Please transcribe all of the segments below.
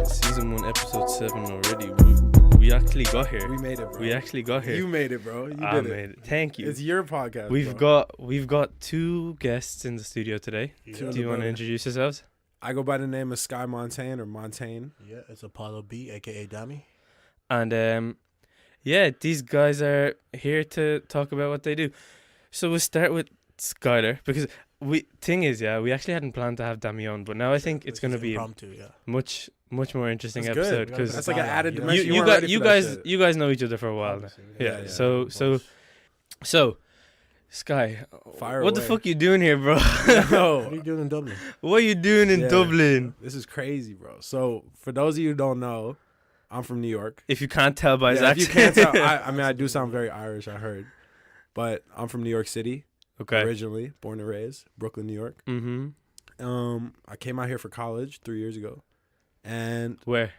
Season 1, episode 7 already. We actually got here. We made it, bro. We actually got here. You made it, bro. You I did made it. Thank you. It's your podcast. We've got two guests in the studio today. Yeah. Do you want to introduce yourselves? I go by the name of Sky Montaine or Montaine. Yeah, it's Appollo B, a.k.a. Dami. And yeah, these guys are here to talk about what they do. So we'll start with Skylar because we actually hadn't planned to have Dami on, but now I think it's going to be impromptu, much more interesting That's episode good. because That's like an added You dimension. you guys know each other for a while now. Yeah. So Sky, Fire what the away. fuck you doing here, bro? What are you doing in Dublin? What are you doing in Yeah. Dublin? This is crazy, bro. So for those of you who don't know, I'm from New York. If you can't tell by his Yeah, if you accent. can't tell, I mean, I do sound very Irish, I heard. But I'm from New York City, Okay. originally, born and raised, Brooklyn, New York. Mm-hmm. I came out here for college 3 years ago. And Where?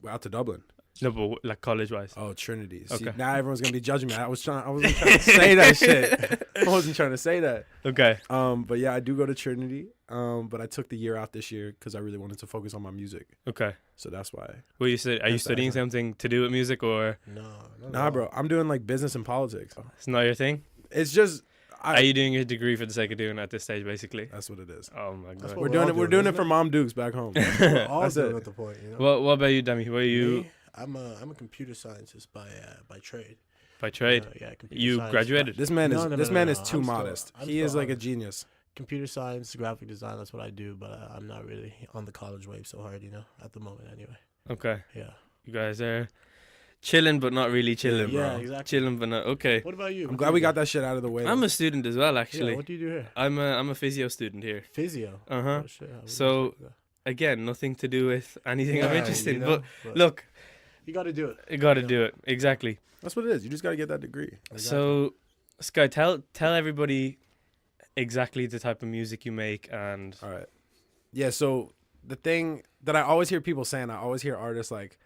out to Dublin. No, but like college-wise. Oh, Trinity. See, Okay. now everyone's gonna be judging me. I wasn't trying to say that shit. I wasn't trying to say that. Okay. But yeah, I do go to Trinity. But I took the year out this year because I really wanted to focus on my music. Okay. So that's why. Are you studying something to do with music, or No. Nah, bro. I'm doing like business and politics. it's not your thing? It's just. Are you doing your degree for the sake of doing it at this stage, basically? That's what it is. Oh my god. what We're doing all it. We're doing, doing it isn't for it? Mom Dukes back home. We're all That's doing it. at the point, you know? What about you, Demi? What are you Me, I'm a computer scientist by trade. by trade? Computer You science. graduated? This man is. No, this man is no. too I'm still- modest. I'm He is still like a honest. genius. Computer science, graphic design, that's what I do, but I'm not really on the college wave so hard, you know, at the moment anyway. Okay. Yeah. You guys are chilling, but not really chilling, Yeah, bro. exactly. Chilling, but not. Okay. What about you? I'm glad we got that shit out of the way. I'm a student as well, actually. Yeah, what do you do here? I'm a physio student here. Physio. Uh-huh. Oh, shit, I wouldn't So, expect that. Again, nothing to do with anything I'm Yeah, interested in. you know, But look, you got to do it. you got to Yeah. do it. Exactly. That's what it is. You just gotta get that degree. So, Sky, tell everybody exactly the type of music you make and All right. Yeah. So the thing that I always hear people saying, I always hear artists like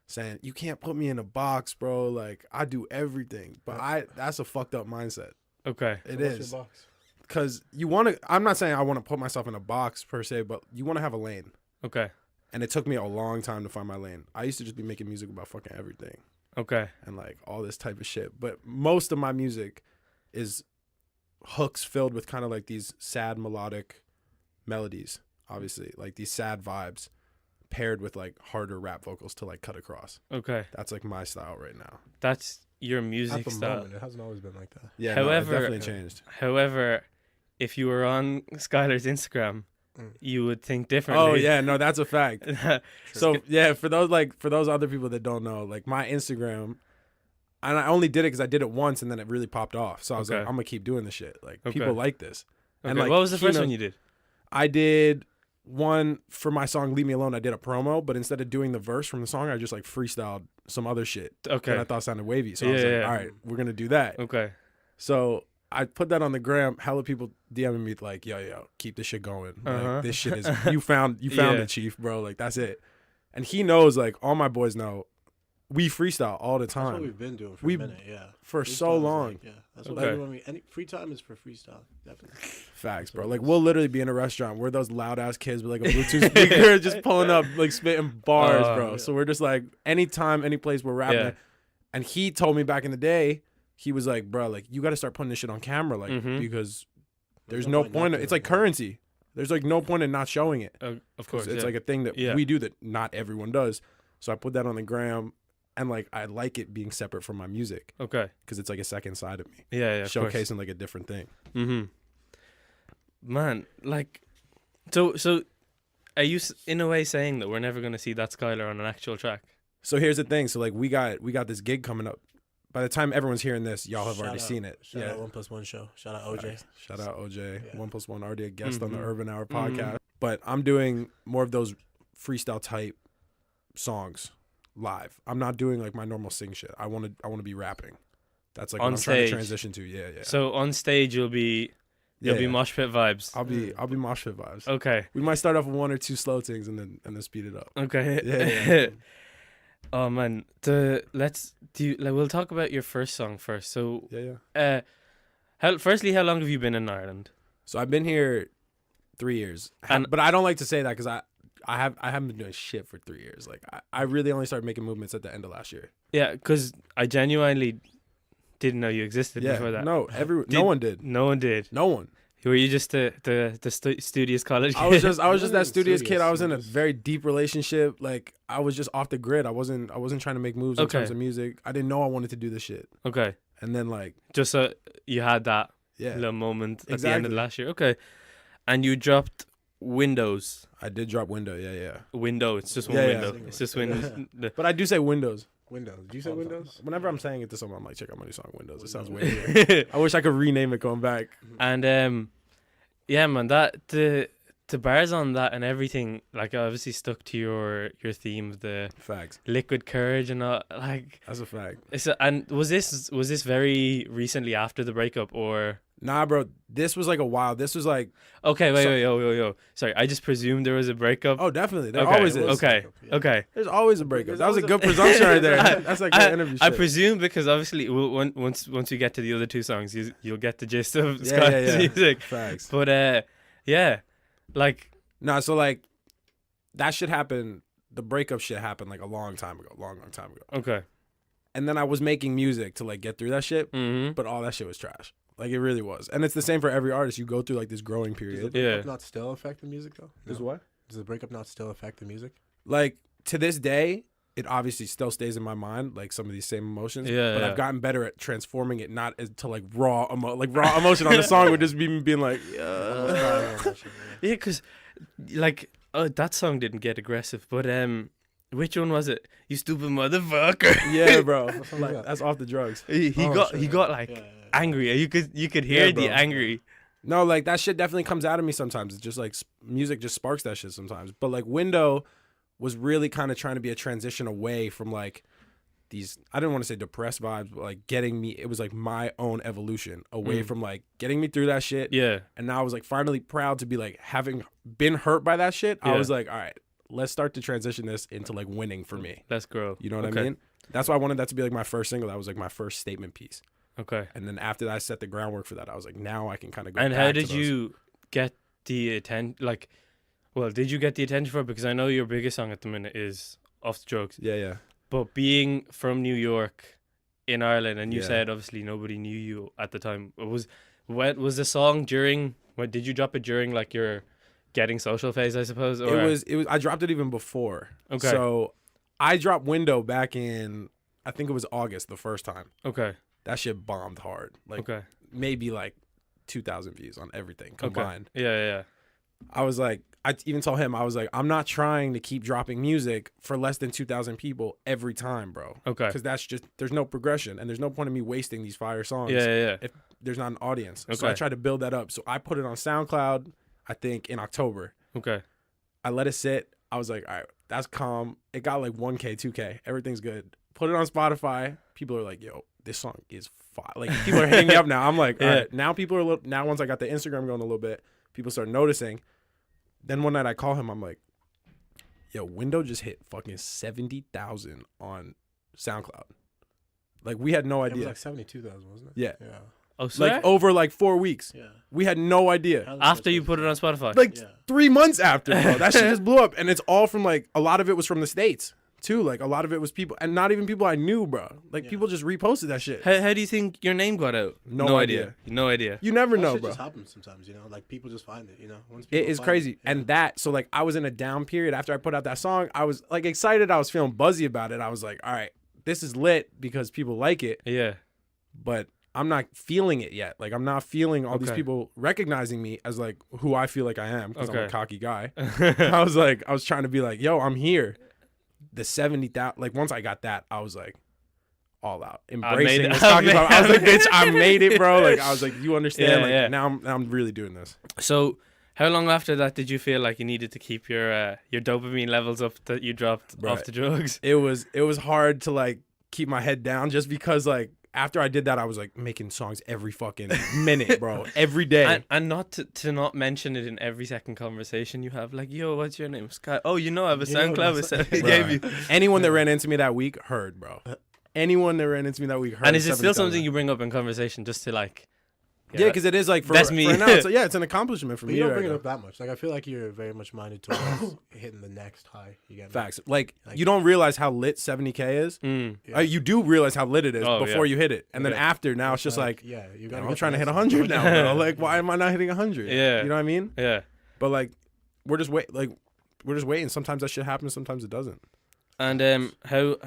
saying, "You can't put me in a box, bro. Like I do everything." But that's a fucked up mindset. okay. It So what's is. your box? Because you want to. I'm not saying I want to put myself in a box per se, but you want to have a lane. Okay. And it took me a long time to find my lane. I used to just be making music about fucking everything Okay. and like all this type of shit. But most of my music is hooks filled with kind of like these sad melodic melodies, obviously, like these sad vibes paired with like harder rap vocals to like cut across. Okay. That's like my style right now. That's your At music the style. moment, it hasn't always been like that. Yeah, However- no, it definitely changed. However, if you were on Skylar's Instagram, you would think differently. Oh yeah, no, that's a fact. Yeah. So yeah, for those other people that don't know, like my Instagram, and I only did it because I did it once and then it really popped off. So I was Okay. like, I'm gonna keep doing this shit. Like Okay. people like this. Okay. And like, What was the he first knows- one you did? I did one for my song "Leave Me Alone." I did a promo, but instead of doing the verse from the song, I just like freestyled some other shit Okay. that I thought sounded wavy. So I was like, Yeah. all right, we're gonna do that. Okay. So I put that on the gram. Hella people DMing me like, yo, keep this shit going. Uh-huh. Like this shit is you found Yeah. it, chief, bro. Like that's it. And he knows, like all my boys know, we freestyle all the That's what time we've been doing for We- a minute, yeah. for Freestyle so is long. like, yeah, that's what Okay. everyone. Any free time is for freestyle, definitely. Facts, bro. what Like it is. we'll literally be in a restaurant. We're those loud ass kids with like a Bluetooth speaker, just pulling up, like spitting bars, bro. yeah. So we're just like anytime, any place we're rapping. Yeah. And he told me back in the day, he was like, bro, like you got to start putting this shit on camera, like Mhm. because there's no point. It's like currency. There's like no point in not showing it. Of 'Cause course. it's yeah. like a thing that Yeah. we do that not everyone does. So I put that on the gram, and like I like it being separate from my music Okay. because it's like a second side of me, Yeah. Of course. showcasing like a different thing. Mm-hmm. Man, like, so are you in a way saying that we're never gonna see that Skylar on an actual track? So here's the thing. So like we got this gig coming up. By the time everyone's hearing this, y'all have Shout already out. seen it. Shout out 1+1 show. Shout out OJ. Facts. Shout out OJ. Yeah. 1+1 already a guest on the Mhm. Urban Hour Mhm. podcast. But I'm doing more of those freestyle type songs live. I'm not doing like my normal sing shit. I want to be rapping. That's like On what I'm trying to stage. transition to. Yeah. So on stage you'll be mosh pit vibes. I'll be mosh pit vibes. Okay. We might start off with one or two slow things and then speed it up. Okay. Yeah. Oh man, we'll talk about your first song first. So, Yeah. how long have you been in Ireland? So I've been here 3 years, And- but I don't like to say that because I haven't been doing shit for 3 years. Like I really only started making movements at the end of last year. Yeah, because I genuinely didn't know you existed Yeah, before that. no one did. No one did. No one. Were you just the studious college kid? I was just that studious Studious, kid. I was in a just- very deep relationship. Like I was just off the grid. I wasn't trying to make moves in Okay. terms of music. I didn't know I wanted to do this shit. Okay, And then like just so you had that yeah, little moment at the end Exactly. of last year. Okay, and you dropped Windows. I did drop Window. Yeah. Window. It's just one Yeah, window. yeah. It's just Windows. But I do say Windows. Windows. Did you say Windows? Whenever I'm saying it to someone, I'm like, check out my new song, Windows. It sounds weird. I wish I could rename it going back. And yeah, man, that the bars on that and everything, like, obviously stuck to your theme of the Facts. liquid courage and all. Like, That's a fact. and was this very recently after the breakup, or? Nah, bro. This was like a while. This was like, Okay, wait, So- yo. Sorry, I just presumed there was a breakup. oh, definitely. There Okay, always is. okay. Yeah. Okay. There's always a breakup. There's That was a always a- good presumption right there. I- That's like good interview I shit. presume because obviously once we get to the other two songs, you'll get the gist of Yeah, Scott's yeah. music. Facts. But yeah, like, Nah, so like, that shit happened. The breakup shit happened like a long time ago. Long time ago. okay. And then I was making music to like get through that shit, Mm-hmm. but all that shit was trash. Like it really was. And it's the same for every artist. You go through like this growing Does the period. breakup Yeah. not still affect the music though? Is No. what? Does the breakup not still affect the music? Like to this day, it obviously still stays in my mind, like some of these same emotions. Yeah, But yeah. I've gotten better at transforming it not to like raw emotion on the song would just be me being like, yeah. Yeah, because like that song didn't get aggressive, but which one was it? You stupid motherfucker. Yeah, bro. What song is Like, that? that's off the drugs. he Oh, got sure, he yeah. got like Yeah, yeah, yeah. angry. You could hear Yeah, the bro. angry. No, like that shit definitely comes out of me sometimes. It's just like music just sparks that shit sometimes. But like Window was really kind of trying to be a transition away from like these, I didn't want to say depressed vibes, but like getting me, it was like my own evolution away Mm. from like getting me through that shit. Yeah. And now I was like finally proud to be like having been hurt by that shit. I Yeah. was like, all right, let's start to transition this into like winning for me. Let's grow. You know what Okay. I mean? That's why I wanted that to be like my first single. That was like my first statement piece. Okay. And then after that, I set the groundwork for that. I was like, now I can kind of go. And back how to did those. you get the attention? Like, well, did you get the attention for it? Because I know your biggest song at the minute is Off the Drugs. Yeah, yeah. But being from New York in Ireland, and you Yeah. said obviously nobody knew you at the time. What was the song during? What did you drop it during? Like your getting social phase, I suppose. Or? It was. I dropped it even before. Okay. So I dropped Window back in, I think it was August the first time. Okay. That shit bombed hard. Like Okay. maybe like 2,000 views on everything Okay. combined. Yeah. I was like, I even told him, I was like, I'm not trying to keep dropping music for less than 2,000 people every time, bro. Okay. Because that's just, there's no progression and there's no point in me wasting these fire songs. Yeah. If there's not an audience. So Okay. I tried to build that up. So I put it on SoundCloud, I think in October. Okay. I let it sit. I was like, all right, that's calm. It got like 1K, 2K. Everything's good. Put it on Spotify. People are like, yo, this song is fire. Like, people are hitting me up now. I'm like, all Yeah. right, now people are, now once I got the Instagram going a little bit, people start noticing. Then one night I call him. I'm like, yo, Window just hit fucking 70,000 on SoundCloud. Like, we had no It was idea. like 72,000, wasn't it? Yeah. Yeah. Oh, swear? Like, over like 4 weeks. Yeah. We had no idea. After you put it on Spotify. Like, Yeah. 3 months after, bro. That shit just blew up. And it's all from like, a lot of it was from the States too. Like, a lot of it was people, and not even people I knew, bro. Like, Yeah. people just reposted that shit. How do you think your name got out? No idea. No idea. You never That know, shit bro. just happens sometimes, you know? Like, people just find it, you know? Once It people is find crazy. yeah. And that, so like, I was in a down period after I put out that song. I was like excited. I was feeling buzzy about it. I was like, all right, this is lit because people like it, Yeah. but I'm not feeling it yet. Like, I'm not feeling all these Okay. people recognizing me as like who I feel like I am because I'm a Okay. cocky guy. I was like, I was trying to be like, yo, I'm here. The 70,000, like once I got that, I was like, all out, embracing it. this I cocky made- vibe. I was like, bitch, I made it, bro. Like, I was like, you understand? Yeah, like, yeah. now I'm really doing this. So, how long after that did you feel like you needed to keep your dopamine levels up that you dropped off Right. the drugs? It was hard to like keep my head down just because like after I did that, I was like making songs every fucking minute, bro, every day. And not to not mention it in every second conversation you have. Like, yo, what's your name? Sky. Oh, you know I have a You know SoundCloud. what's- I gave you. Anyone that ran into me that week heard, bro. Anyone that ran into me that week heard. And is it still 70,000. something you bring up in conversation just to like Yeah, because it is like That's me. For now, it's an accomplishment for But me. you don't right bring it now. up that much. Like I feel like you're very much minded towards hitting the next high. You get me? Facts. Like you don't realize how lit 70K is. Yeah. You do realize how lit it is before you hit it, and then Okay. after now it's just like yeah, you damn, got. I'm trying to hit 100 now, bro. Like why am I not hitting 100? Yeah. You know what I mean? Yeah. But like we're just waiting. Sometimes that shit happens. Sometimes it doesn't. And how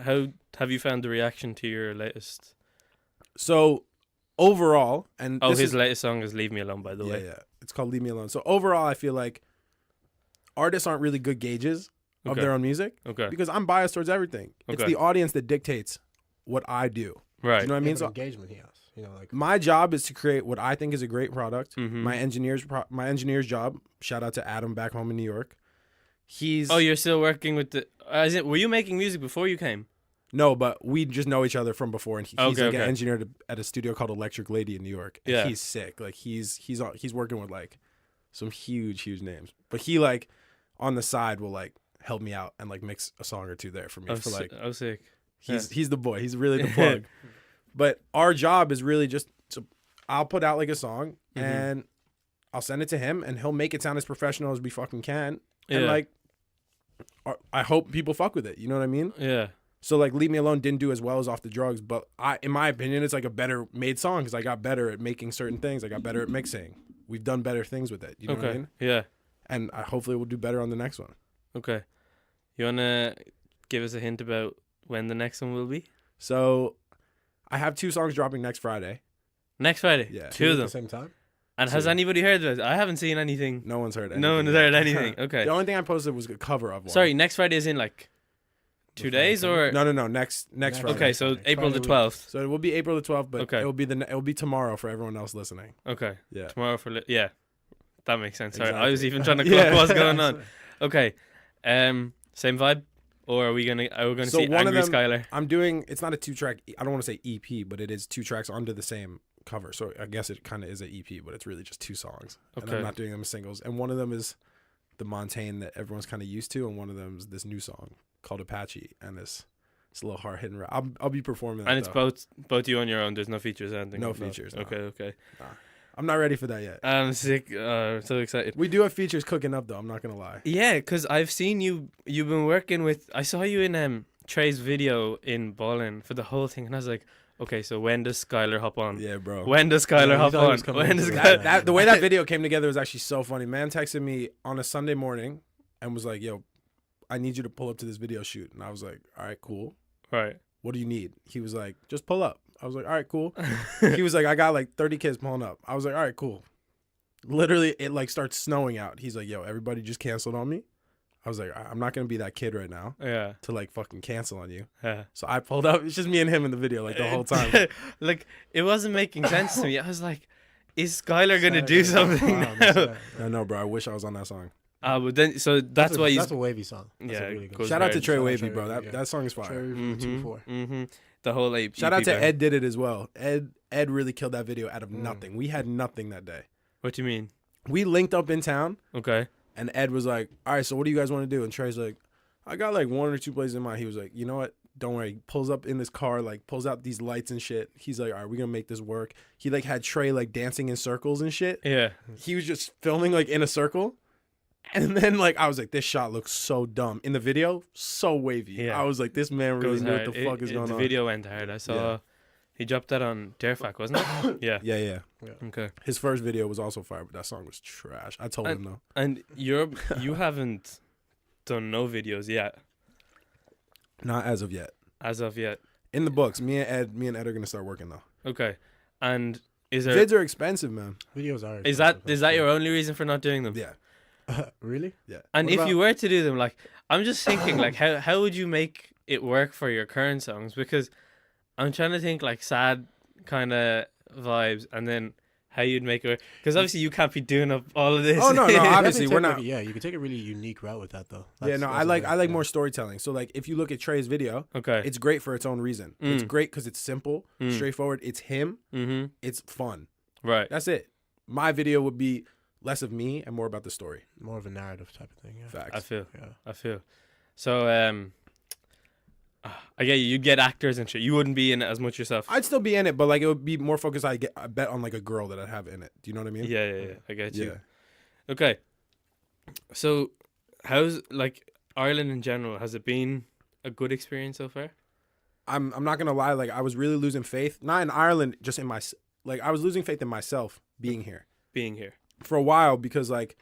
have you found the reaction to your latest? So overall, and Oh, this his is, latest song is "Leave Me Alone," by the way. yeah, it's called "Leave Me Alone." So overall, I feel like artists aren't really good gauges of Okay. their own music Okay. because I'm biased towards everything. It's Okay. the audience that dictates what I do. Right. You know what I mean? So Engagement he has. You know, like my job is to create what I think is a great product. Mhm. My engineer's job. Shout out to Adam back home in New York. He's Oh, you're still working with the. Were you making music before you came? no, but we just know each other from before, and he's Okay, like an okay. engineer at a studio called Electric Lady in New York. And Yeah. he's sick. Like he's working with like some huge names, but he like on the side will like help me out and like mix a song or two there for me for like I was sick. he's the boy. He's really the plug. But our job is really just to I'll put out like a song Mhm. and I'll send it to him and he'll make it sound as professional as we fucking can. And Yeah. like I hope people fuck with it. You know what I mean? Yeah. So like Leave Me Alone didn't do as well as Off the Drugs, but in my opinion, it's like a better made song because I got better at making certain things. I got better at mixing. We've done better things with it. You know what I Okay. mean? Yeah. And hopefully we'll do better on the next one. Okay. You wanna give us a hint about when the next one will be? So I have 2 songs dropping next Friday. Next Friday. Yeah. Two of at them. the same time. And has Two. anity heard of it? I haven't seen anything. No one's heard anything. No one has yet. heard anything. Okay. The only thing I posted was a cover of one. Sorry, next Friday is in like 2 days or No. Next Friday. okay, so Friday. April the Friday 12th. So it will be April the 12th, but Okay. it will be tomorrow for everyone else listening. Okay. Yeah. Tomorrow for yeah. That makes sense. Sorry, I was Exactly. even trying to Yeah. clock what's going on. Okay. Same vibe? Or are we gonna So see one of Angry them- Skylar? I'm doing. It's not a 2-track. I don't want to say EP, but it is 2 tracks under the same cover. So I guess it kind of is an EP, but it's really just 2 songs. And Okay. I'm not doing them as singles. And one of them is the Montaine that everyone's kind of used to, and one of them is this new song called Apache, and it's a little hard hitting rap. I'll be performing that. And it's though. both you on your own. There's no features or anything. No like that? features, no. Okay. I'm not ready for that yet. I'm sick. So excited. We do have features cooking up though. I'm not gonna lie. Yeah, because I've seen you. You've been working with. I saw you in Trey's video in Ballin for the whole thing, and I was like, okay, so when does Skylar hop on? Yeah, bro. When does Skylar Yeah, we hop thought he on? was coming When into does it. Skylar? The way that video came together was actually so funny. Man texted me on a Sunday morning and was like, "Yo, I need you to pull up to this video shoot." And I was like, "All right, cool. Right. What do you need?" He was like, "Just pull up." I was like, "All right, cool." He was like, "I got like 30 kids pulling up." I was like, "All right, cool." Literally, it like starts snowing out. He's like, "Yo, everybody just canceled on me." I was like, "I'm not gonna be that kid right now Yeah. to like fucking cancel on you." Yeah. So I pulled up. It's just me and him in the video like the whole time. Like it wasn't making sense to me. I was like, is Skylar gonna do something? now? I know, bro. I wish I was on that song. But then so that's why That's a wavy song. That's Yeah, a really good goes song. Shout out to hard. Trey Shout out Wavy, Trey bro. Wavy, yeah. That song is fire. Trey Wavy 2-4. Mm-hmm. The whole AP. Shout out to bang. Ed did it as well. Ed really killed that video out of nothing. We had nothing that day. What do you mean? We linked up in town, Okay. and Ed was like, "All right, so what do you guys want to do?" And Trey's like, "I got like 1 or 2 plays in mind." He was like, "You know what? Don't worry." He pulls up in this car, like pulls out these lights and shit. He's like, "All right, we're gonna make this work." He like had Trey like dancing in circles and shit. Yeah. He was just filming like in a circle. And then like I was like, this shot looks so dumb. In the video, so wavy. Yeah. I was like, this man really Goes knew what hard. the fuck is going the on. video went hard. I saw Yeah. he dropped that on Darefac, wasn't it? Yeah. Yeah. Okay. His first video was also fire, but that song was trash. I told him though. And you haven't done no videos yet, Not as of yet. as of yet. In the books, me and Ed are gonna start working though. Okay. And is there Vids are expensive, man. Videos are. is that your only reason for not doing them? Yeah. Really? Yeah. And What if about- you were to do them, like I'm just thinking, like how would you make it work for your current songs? Because I'm trying to think like sad kind of vibes, and then how you'd make it work. Because obviously you can't be doing up all of this. Oh, no, You obviously, could we're take, not- like, yeah, you could take a really unique route with that though. Yeah, no, That's I the like thing, more yeah. storytelling. So like if you look at Trey's video, Okay. it's great for its own reason. It's Mm. great because it's simple, Mm. straightforward. It's him. Mm-hmm. It's fun. Right. That's it. My video would be less of me and more about the story. More of a narrative type of thing. Yeah. Facts. I feel. Yeah. I feel. So I get you. You get actors and shit. You wouldn't be in it as much yourself. I'd still be in it, but like it would be more focused. I bet on like a girl that I'd have in it. Do you know what I mean? Yeah. I get you. Yeah. Okay. So, how's like Ireland in general? Has it been a good experience so far? I'm not gonna lie. Like I was really losing faith, not in Ireland, just in I was losing faith in myself being here for a while because like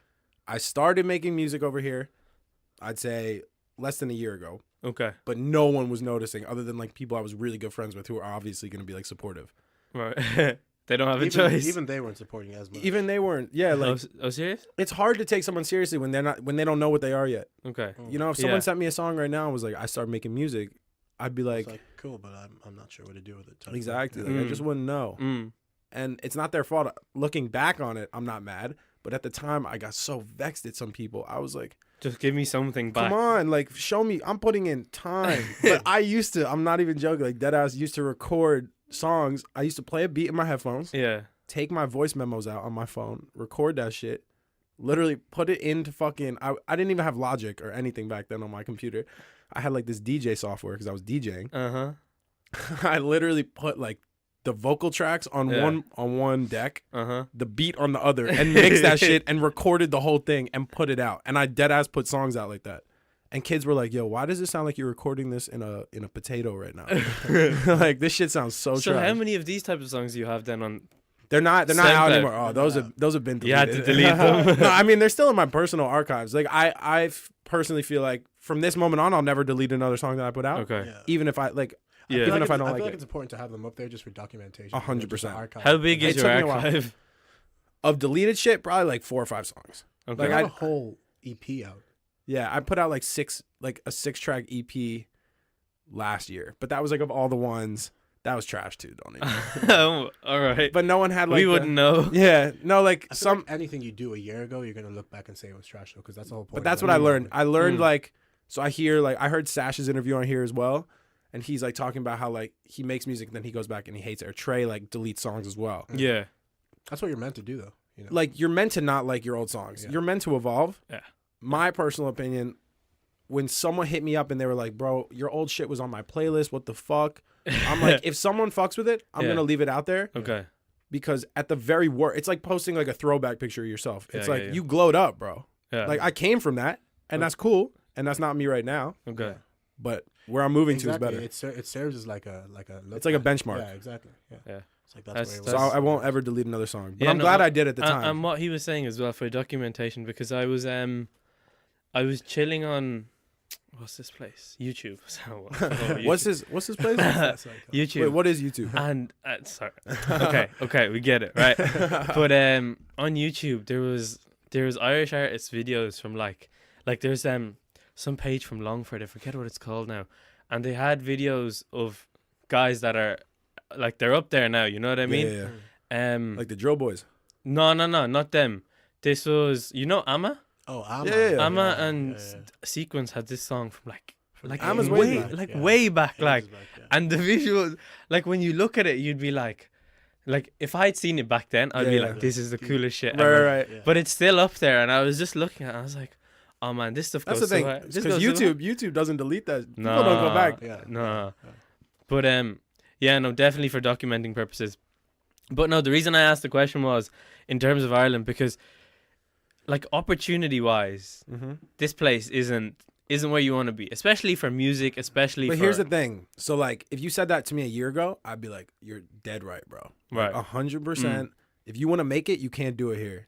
I started making music over here. I'd say less than a year ago. Okay. But no one was noticing other than like people I was really good friends with who are obviously going to be like supportive. Right. They don't have a choice. Even they weren't supporting as much. Even they weren't. Yeah, like oh, serious? it's hard to take someone seriously when they don't know what they are yet. Okay. You know, if someone sent me a song right now and was like, I started making music, I'd be like, cool, but I'm not sure what to do with it. Exactly. Like, I just wouldn't know. And it's not their fault. Looking back on it, I'm not mad. But at the time, I got so vexed at some people. I was like, just give me something back. Come on, like show me. I'm putting in time. But I used to. I'm not even joking. Like deadass used to record songs. I used to play a beat in my headphones. Yeah. Take my voice memos out on my phone. Record that shit. Literally put it into fucking. I didn't even have Logic or anything back then on my computer. I had like this DJ software because I was DJing. I literally put like the vocal tracks on one deck, the beat on the other, and mixed that shit and recorded the whole thing and put it out. And I deadass put songs out like that. And kids were like, "Yo, why does it sound like you're recording this in a potato right now? Like this shit sounds so trash." So how many of these types of songs do you have then on? They're not out anymore. Oh, those have been deleted. You had to delete them. No, I mean they're still in my personal archives. Like I personally feel like from this moment on, I'll never delete another song that I put out. Okay. Yeah. Even if I like. Yeah. Even if I don't I like feel it. like it's important to have them up there just for documentation. 100%. How big is your archive? Of deleted shit, probably like 4 or 5 songs. Okay. Like I had a whole EP out. Yeah, I put out like a 6-track EP last year, but that was like of all the ones that was trash too. Don't even. Oh, all right. But no one had like we wouldn't know. Yeah, no, like like anything you do a year ago, you're gonna look back and say it was trash though, because that's the whole point. But that's what I learned. I learned like so I heard Sash's interview on here as well. And he's like talking about how like he makes music and then he goes back and he hates it. Or Trey like deletes songs as well. Yeah. That's what you're meant to do though. You know? Like you're meant to not like your old songs. Yeah. You're meant to evolve. Yeah. My personal opinion, when someone hit me up and they were like, "Bro, your old shit was on my playlist. What the fuck?" I'm like, if someone fucks with it, I'm gonna leave it out there. Okay. Because at the very worst, it's like posting like a throwback picture of yourself. It's like you glowed up, bro. Yeah. Like I came from that, and that's cool, and that's not me right now. Okay. But where I'm moving to is better. It serves as like a it's like a benchmark. Yeah, exactly. Yeah. It's like that's so I won't ever delete another song. But yeah, I'm glad I did at the time. And what he was saying as well for documentation, because I was chilling on what's this place? YouTube. YouTube. What's this place? YouTube. Wait, what is YouTube? And sorry. Okay, we get it, right? But on YouTube there was Irish artists videos from like there's some page from Longford, I forget what it's called now, and they had videos of guys that are like they're up there now, you know what I mean? Yeah. Like the Drill Boys. No, not them. This was Amma? Oh, Amma. Yeah. Amma and Sequence had this song from Amma's way back, and the visuals, like when you look at it, you'd be like if I'd seen it back then, I'd be like, this is the coolest shit ever. Right. Yeah. But it's still up there, and I was just looking at it, I was like, oh man, this stuff goes so high. That's the thing, because YouTube doesn't delete that. People don't go back. No. But definitely for documenting purposes. But no, the reason I asked the question was in terms of Ireland, because like opportunity wise, this place isn't where you want to be, especially for music, But here's the thing. So like if you said that to me a year ago, I'd be like, you're dead right, bro. Right. 100%. If you want to make it, you can't do it here.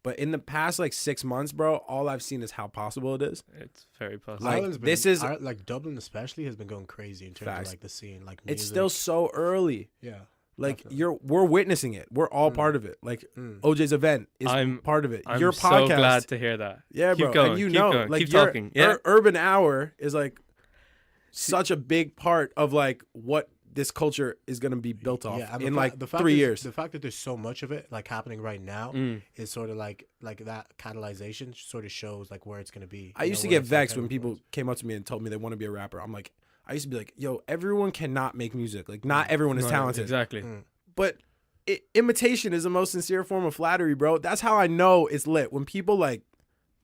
But in the past like 6 months, bro, all I've seen is how possible it is. It's very possible. Like like Dublin especially has been going crazy in terms of like the scene. Like music. It's still so early. Yeah. Like we're witnessing it. We're all part of it. Like OJ's event is part of it. Your podcast. I'm so glad to hear that. Yeah, keep bro. Going, and keep going. like keep talking. Yeah. Urban Hour is like such a big part of like what this culture is going to be built off in like 3 years. The fact that there's so much of it like happening right now is sort of like that catalyzation sort of shows like where it's going to be. I used to get vexed when people came up to me and told me they want to be a rapper. I'm like, I used to be like, yo, everyone cannot make music. Like not everyone is talented. Exactly. But imitation is the most sincere form of flattery, bro. That's how I know it's lit. When people like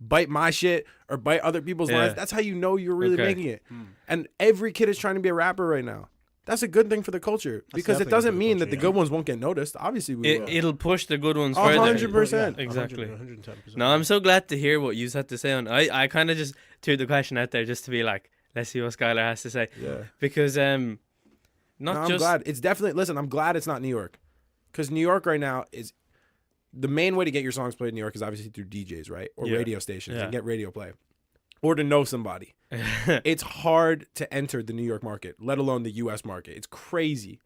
bite my shit or bite other people's lines. That's how you know you're really making it. And every kid is trying to be a rapper right now. That's a good thing for the culture because it doesn't mean that the good ones won't get noticed. Obviously, it'll push the good ones further. 100%. Exactly. 110%. No, I'm so glad to hear what you had to say on. I kind of just threw the question out there just to be like, let's see what Skylar has to say. Yeah. Because I'm glad. It's definitely. Listen, I'm glad it's not New York, because New York right now is the main way to get your songs played in New York is obviously through DJs, right, or radio stations and get radio play, or to know somebody. It's hard to enter the New York market, let alone the U.S. market. It's crazy.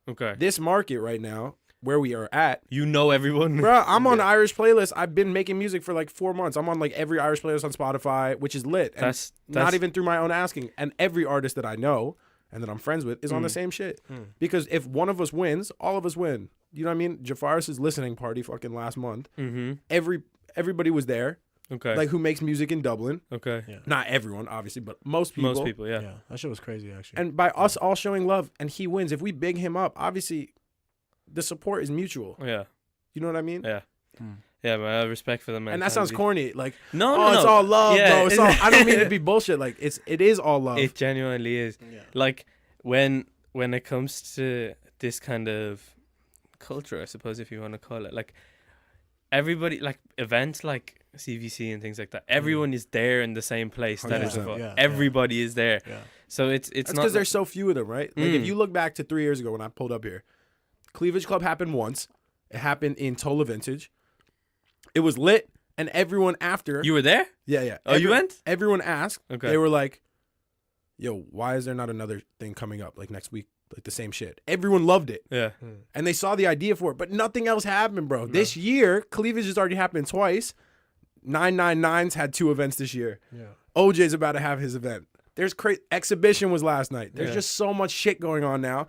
Okay. This market right now, where we are at, you know everyone. Bro, I'm on Irish playlists. I've been making music for like 4 months. I'm on like every Irish playlist on Spotify, which is lit. And That's not even through my own asking. And every artist that I know and that I'm friends with is on the same shit. Because if one of us wins, all of us win. You know what I mean? Jafaris' listening party fucking last month. Everybody was there. Okay. Like who makes music in Dublin. Okay. Yeah. Not everyone, obviously, but most people. Most people, yeah. Yeah, that shit was crazy, actually. And by us all showing love and he wins, if we big him up, obviously the support is mutual. Yeah. You know what I mean? Yeah. Yeah, man, I have respect for them. And that sounds corny. Like, no, it's all love, yeah, bro. It's all, I don't mean to be bullshit. Like, it is all love. It genuinely is. Yeah. Like when it comes to this kind of culture, I suppose, if you want to call it, like everybody, like events like CVC and things like that, everyone is there in the same place. That is 100%. everybody is there. Yeah. So it's That's not because there's so few of them, right? Like if you look back to 3 years ago when I pulled up here, Cleavage Club happened once. It happened in Tola Vintage. It was lit, and everyone after. You were there? Yeah. Oh, you went? Everyone asked. Okay. They were like, "Yo, why is there not another thing coming up like next week, like the same shit?" Everyone loved it. Yeah. And they saw the idea for it, but nothing else happened, bro. No. This year, Cleavage has already happened twice. 999's had 2 events this year. Yeah. OJ's about to have his event. There's Exhibition was last night. There's just so much shit going on now.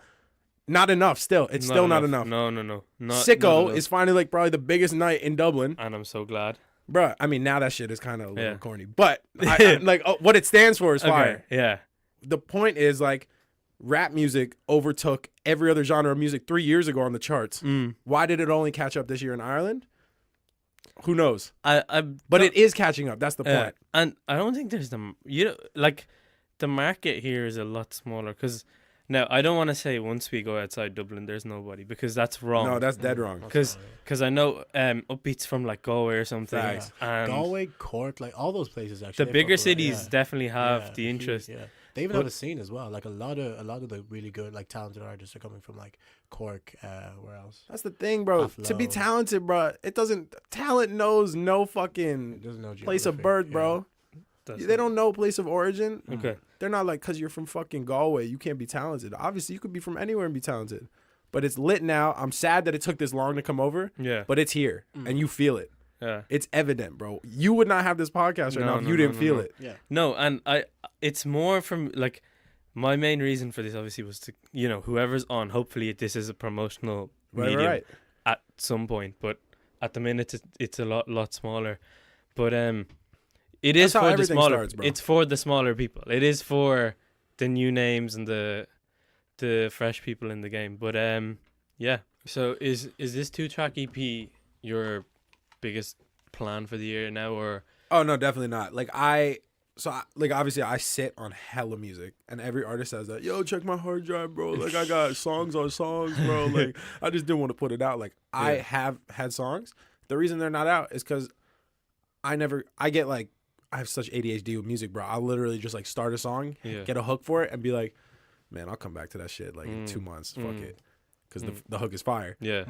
Not enough still. It's still not enough. No. Sicko is finally like probably the biggest night in Dublin. And I'm so glad. Bruh, I mean, now that shit is kind of a little corny. But like what it stands for is fire. Yeah. The point is like rap music overtook every other genre of music 3 years ago on the charts. Why did it only catch up this year in Ireland? Who knows? But it is catching up. That's the point. And I don't think there's the market here is a lot smaller because now I don't want to say once we go outside Dublin there's nobody because that's wrong. No, that's dead wrong. Because I know upbeats from like Galway or something. Facts. And Galway, Cork, like all those places actually. the bigger cities definitely have the interest. Yeah. They even have a scene as well. Like a lot of the really good, like talented artists are coming from like Cork. Where else? That's the thing, bro. Appollo. To be talented, bro, talent knows no fucking place of birth, bro. They don't know place of origin. Okay. They're not like, because you're from fucking Galway, you can't be talented. Obviously, you could be from anywhere and be talented. But it's lit now. I'm sad that it took this long to come over. Yeah. But it's here, and you feel it. Yeah. It's evident, bro. You would not have this podcast right now if you didn't feel it. Yeah. No, and it's more from like my main reason for this obviously was to, you know, whoever's on, hopefully this is a promotional medium at some point, but at the minute it's a lot smaller. But it is for the smaller. It's for the smaller people. It is for the new names and the fresh people in the game. But yeah. So is this 2-track EP your biggest plan for the year now, or? Oh no, definitely not. Like obviously I sit on hella music, and every artist says that. Yo, check my hard drive, bro. Like I got songs on songs, bro. Like I just didn't want to put it out. Like I have had songs. The reason they're not out is because I have such ADHD with music, bro. I literally just like start a song, get a hook for it, and be like, man, I'll come back to that shit like in 2 months. Fuck it, because the hook is fire. Yeah,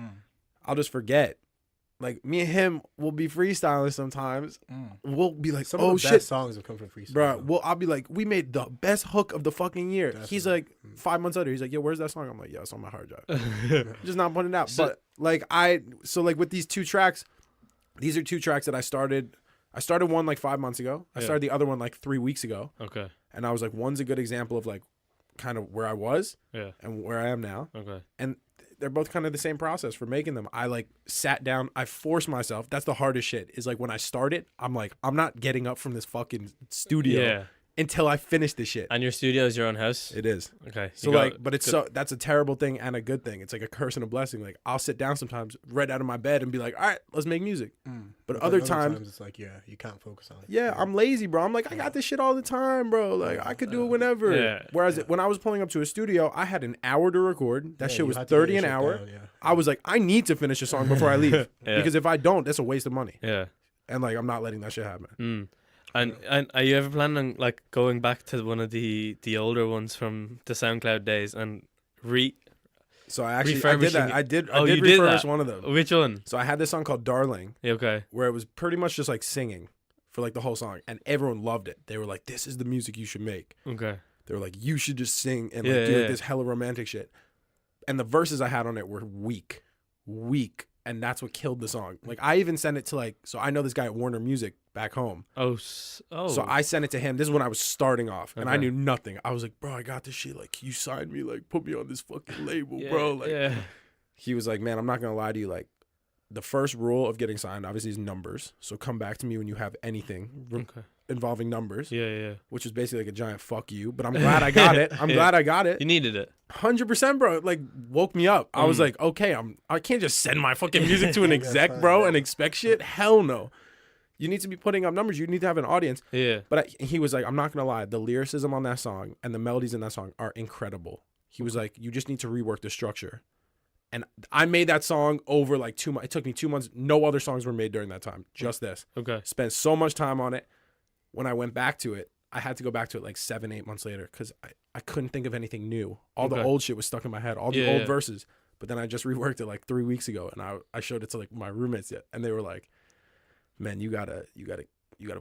I'll just forget. Like me and him will be freestyling sometimes. We'll be like, some "Oh of the shit, best songs have come from freestyle, bro." Well, I'll be like, "We made the best hook of the fucking year." Definitely. He's like, 5 months later, he's like, "Yo, where's that song?" I'm like, "Yo, it's on my hard drive." Just not putting it out. But like with these 2 tracks, these are 2 tracks that I started. I started one like 5 months ago. I started the other one like 3 weeks ago. Okay. And I was like, one's a good example of like kind of where I was and where I am now. Okay. And they're both kind of the same process for making them. I like sat down, I forced myself. That's the hardest shit. Is like when I started, I'm like, I'm not getting up from this fucking studio until I finish the shit. And your studio is your own house? It is. Okay. So like, but it's so that's a terrible thing and a good thing. It's like a curse and a blessing. Like I'll sit down sometimes right out of my bed and be like, all right, let's make music. But other times it's like, yeah, you can't focus on it. Yeah, I'm lazy, bro. I'm like, I got this shit all the time, bro. Like I could do it whenever. Yeah. Whereas when I was pulling up to a studio, I had an hour to record. That shit you was had to get 30 your an shit hour. down, yeah. I was like, I need to finish a song before I leave. Yeah. Because if I don't, that's a waste of money. Yeah. And like I'm not letting that shit happen. And are you ever planning on like going back to one of the older ones from the SoundCloud days and So I did refurbishing that. it? I did Oh, you did refurbish that? one of them. Which one? So I had this song called Darling, Yeah, okay. where it was pretty much just like singing for like the whole song, and everyone loved it. They were like, "This is the music you should make." Okay. They were like, "You should just sing and like Yeah, do yeah. like, this hella romantic shit." And the verses I had on it were weak, and that's what killed the song. Like I even sent it to like, so I know this guy at Warner Music back home. Oh. So I sent it to him. This is when I was starting off, and I Okay. knew nothing. I was like, "Bro, I got this shit. Like, you signed me. Like, put me on this fucking label, Yeah, bro." Like, yeah. he was like, "Man, I'm not gonna lie to you. Like, the first rule of getting signed, obviously, is numbers. So come back to me when you have anything Okay. involving numbers." Yeah, yeah. Which was basically like a giant fuck you. But I'm glad I got it. I'm Yeah. glad I got it. You needed it. 100%, bro. It, like, woke me up. I was like, okay, I can't just send my fucking music to an exec, bro, and expect shit. Hell no. You need to be putting up numbers. You need to have an audience. Yeah. But he was like, I'm not gonna lie, the lyricism on that song and the melodies in that song are incredible. He was like, you just need to rework the structure. And I made that song over like 2 months. It took me 2 months. No other songs were made during that time. Just this. Okay. Spent so much time on it. When I went back to it, I had to go back to it like 7-8 months later because I couldn't think of anything new. All the Okay. old shit was stuck in my head. All the Yeah, old yeah. verses. But then I just reworked it like 3 weeks ago, and I showed it to like my roommates yet, and they were like, "Man, you gotta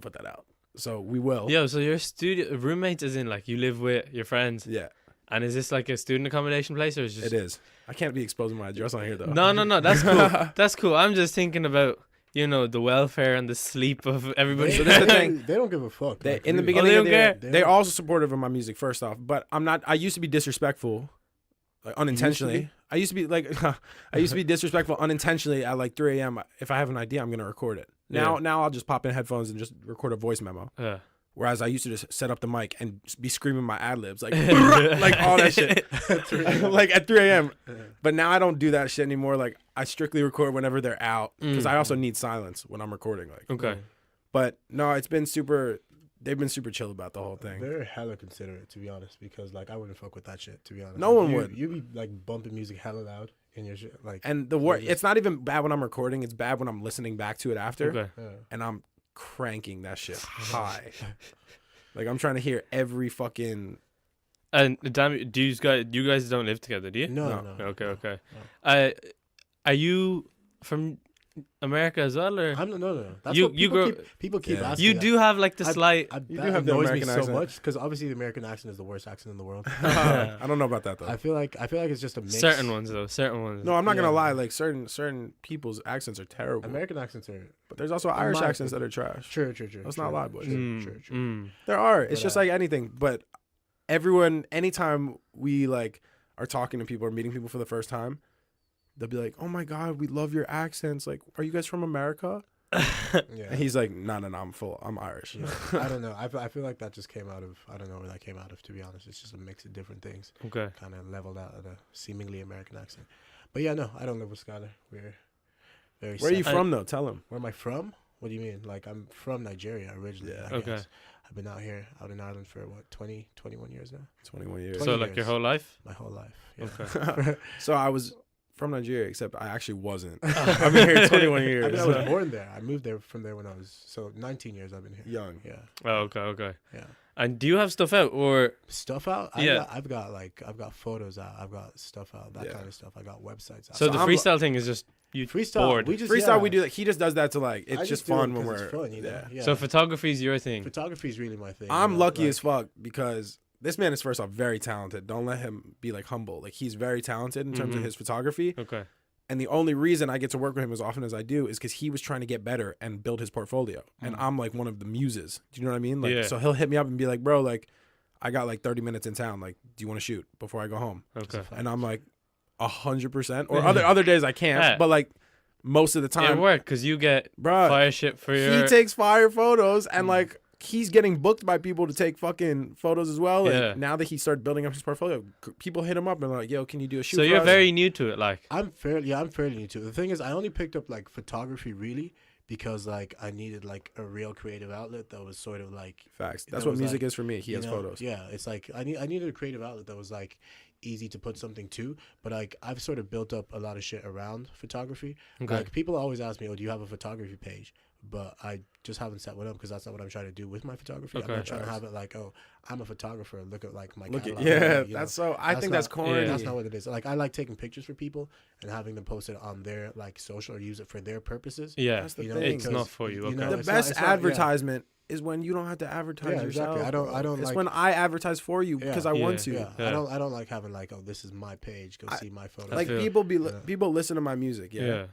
put that out." So we will. Yo, so your studio roommates is in like you live with your friends, Yeah, and is this like a student accommodation place or is just? it is. I can't be exposing my address on here though. No, that's cool. That's cool. I'm just thinking about the welfare and the sleep of everybody. So this is the thing. They don't give a fuck. They, like, in the really. beginning they of don't the year, care? they're also supportive of my music. First off, but I'm not. I used to be disrespectful, like unintentionally. I used to be like, I used to be disrespectful unintentionally at like 3 a.m. If I have an idea, I'm gonna record it. Now I'll just pop in headphones and just record a voice memo. Yeah. Whereas I used to just set up the mic and be screaming my ad libs like like all that shit, like at 3 a.m. But now I don't do that shit anymore. Like I strictly record whenever they're out because I also need silence when I'm recording. Like, Okay. but no, it's been super. They've been super chill about the whole thing. They're hella considerate, to be honest, because like I wouldn't fuck with that shit, to be honest. No Like, one you, would. You be like bumping music hella loud in your shit, like. And the word, it's not even bad when I'm recording. It's bad when I'm listening back to it after, Okay. Yeah. and I'm cranking that shit high. Like I'm trying to hear every fucking. And damn, do you guys don't live together, do you? No. Okay. No. Are you from America as well, or I'm no. That's You- what you people keep Yeah. asking. you me do have like the slight? You that do have the annoys American me so accent. much because obviously the American accent is the worst accent in the world. I don't know about that though. I feel like it's just a mix. Certain ones though. Certain ones. No, I'm not gonna Yeah. lie. Like certain people's accents are terrible. American accents are But there's also Irish my accents that are trash. true. Let's not lie, boys. True. There are. It's But, just like anything. But everyone, anytime we like are talking to people or meeting people for the first time, they'll be like, "Oh my God, we love your accents. Like, are you guys from America?" Yeah. And he's like, "No, I'm Irish." Yeah. I don't know. I feel like that just came out of. I don't know where that came out of. To be honest, it's just a mix of different things, Okay. kind of leveled out at a seemingly American accent. But yeah, no, I don't live with Skylar. We're very. Where are you separate. from, though? Tell him. Where am I from? What do you mean? Like I'm from Nigeria originally. Yeah. I Okay. guess. I've been out here, out in Ireland for what 21 years now. 21 years. 20 So like your years. whole life? My whole life. Yeah. Okay. So I was from Nigeria, except I actually wasn't. I've been here 21 I years. mean, I was born there. I moved there from there when I was 19 years. I've been here. Young. Yeah. Oh, okay. Yeah. And do you have stuff out or? Stuff out. Yeah. I've got photos out. I've got stuff out. That Yeah. kind of stuff. I got websites out. So the I'm- freestyle thing is just you freestyle. bored. We just Freestyle, yeah. we do that. He just does that to like, it's I just do it fun when 'cause we're. it's fun, you know? Yeah. Yeah. So photography is your thing. Photography is really my thing. I'm you know? lucky Like, as fuck because this man is first off very talented. Don't let him be like humble. Like he's very talented in terms of Mhm. his photography. Okay. And the only reason I get to work with him as often as I do is because he was trying to get better and build his portfolio. And I'm like one of the muses. Do you know what I mean? Like, Yeah. so he'll hit me up and be like, bro, like, I got like 30 minutes in town. Like, do you want to shoot before I go home? Okay. And I'm like, 100%. Or other days I can't. Yeah. But like most of the It time, worked because you get bro, fire shit for your. he takes fire photos and like he's getting booked by people to take fucking photos as well. Like, Yeah. now that he started building up his portfolio, people hit him up and they're like, yo, can you do a shoot So for you're us? very new to it, like. I'm fairly new to it. The thing is, I only picked up like photography really because like I needed like a real creative outlet that was sort of like Facts. that That's what was, music like, is for me. He you has know, photos. Yeah, it's like I needed a creative outlet that was like easy to put something to, but like I've sort of built up a lot of shit around photography. Okay. Like people always ask me, "Oh, do you have a photography page?" But I just haven't set one up because that's not what I'm trying to do with my photography. Okay. I'm not trying to have it like, "Oh, I'm a photographer. Look at like my Look at, catalog." yeah, you know? that's so. I think that's not- corny. yeah, That's not what it is. Like I like taking pictures for people and having them post it on their like social or use it for their purposes. Yeah. That's the You know, thing. It's because, not for you. you Okay. know, The it's best not- yeah. advertisement is when you don't have to advertise Yeah, yourself. exactly. I don't bro. It's like- when I advertise for you Yeah. because I want to. Yeah. Yeah. I don't like having like, "Oh, this is my page. Go see my photos." Like feel- people Yeah. people listen to my music. Yeah. Yeah.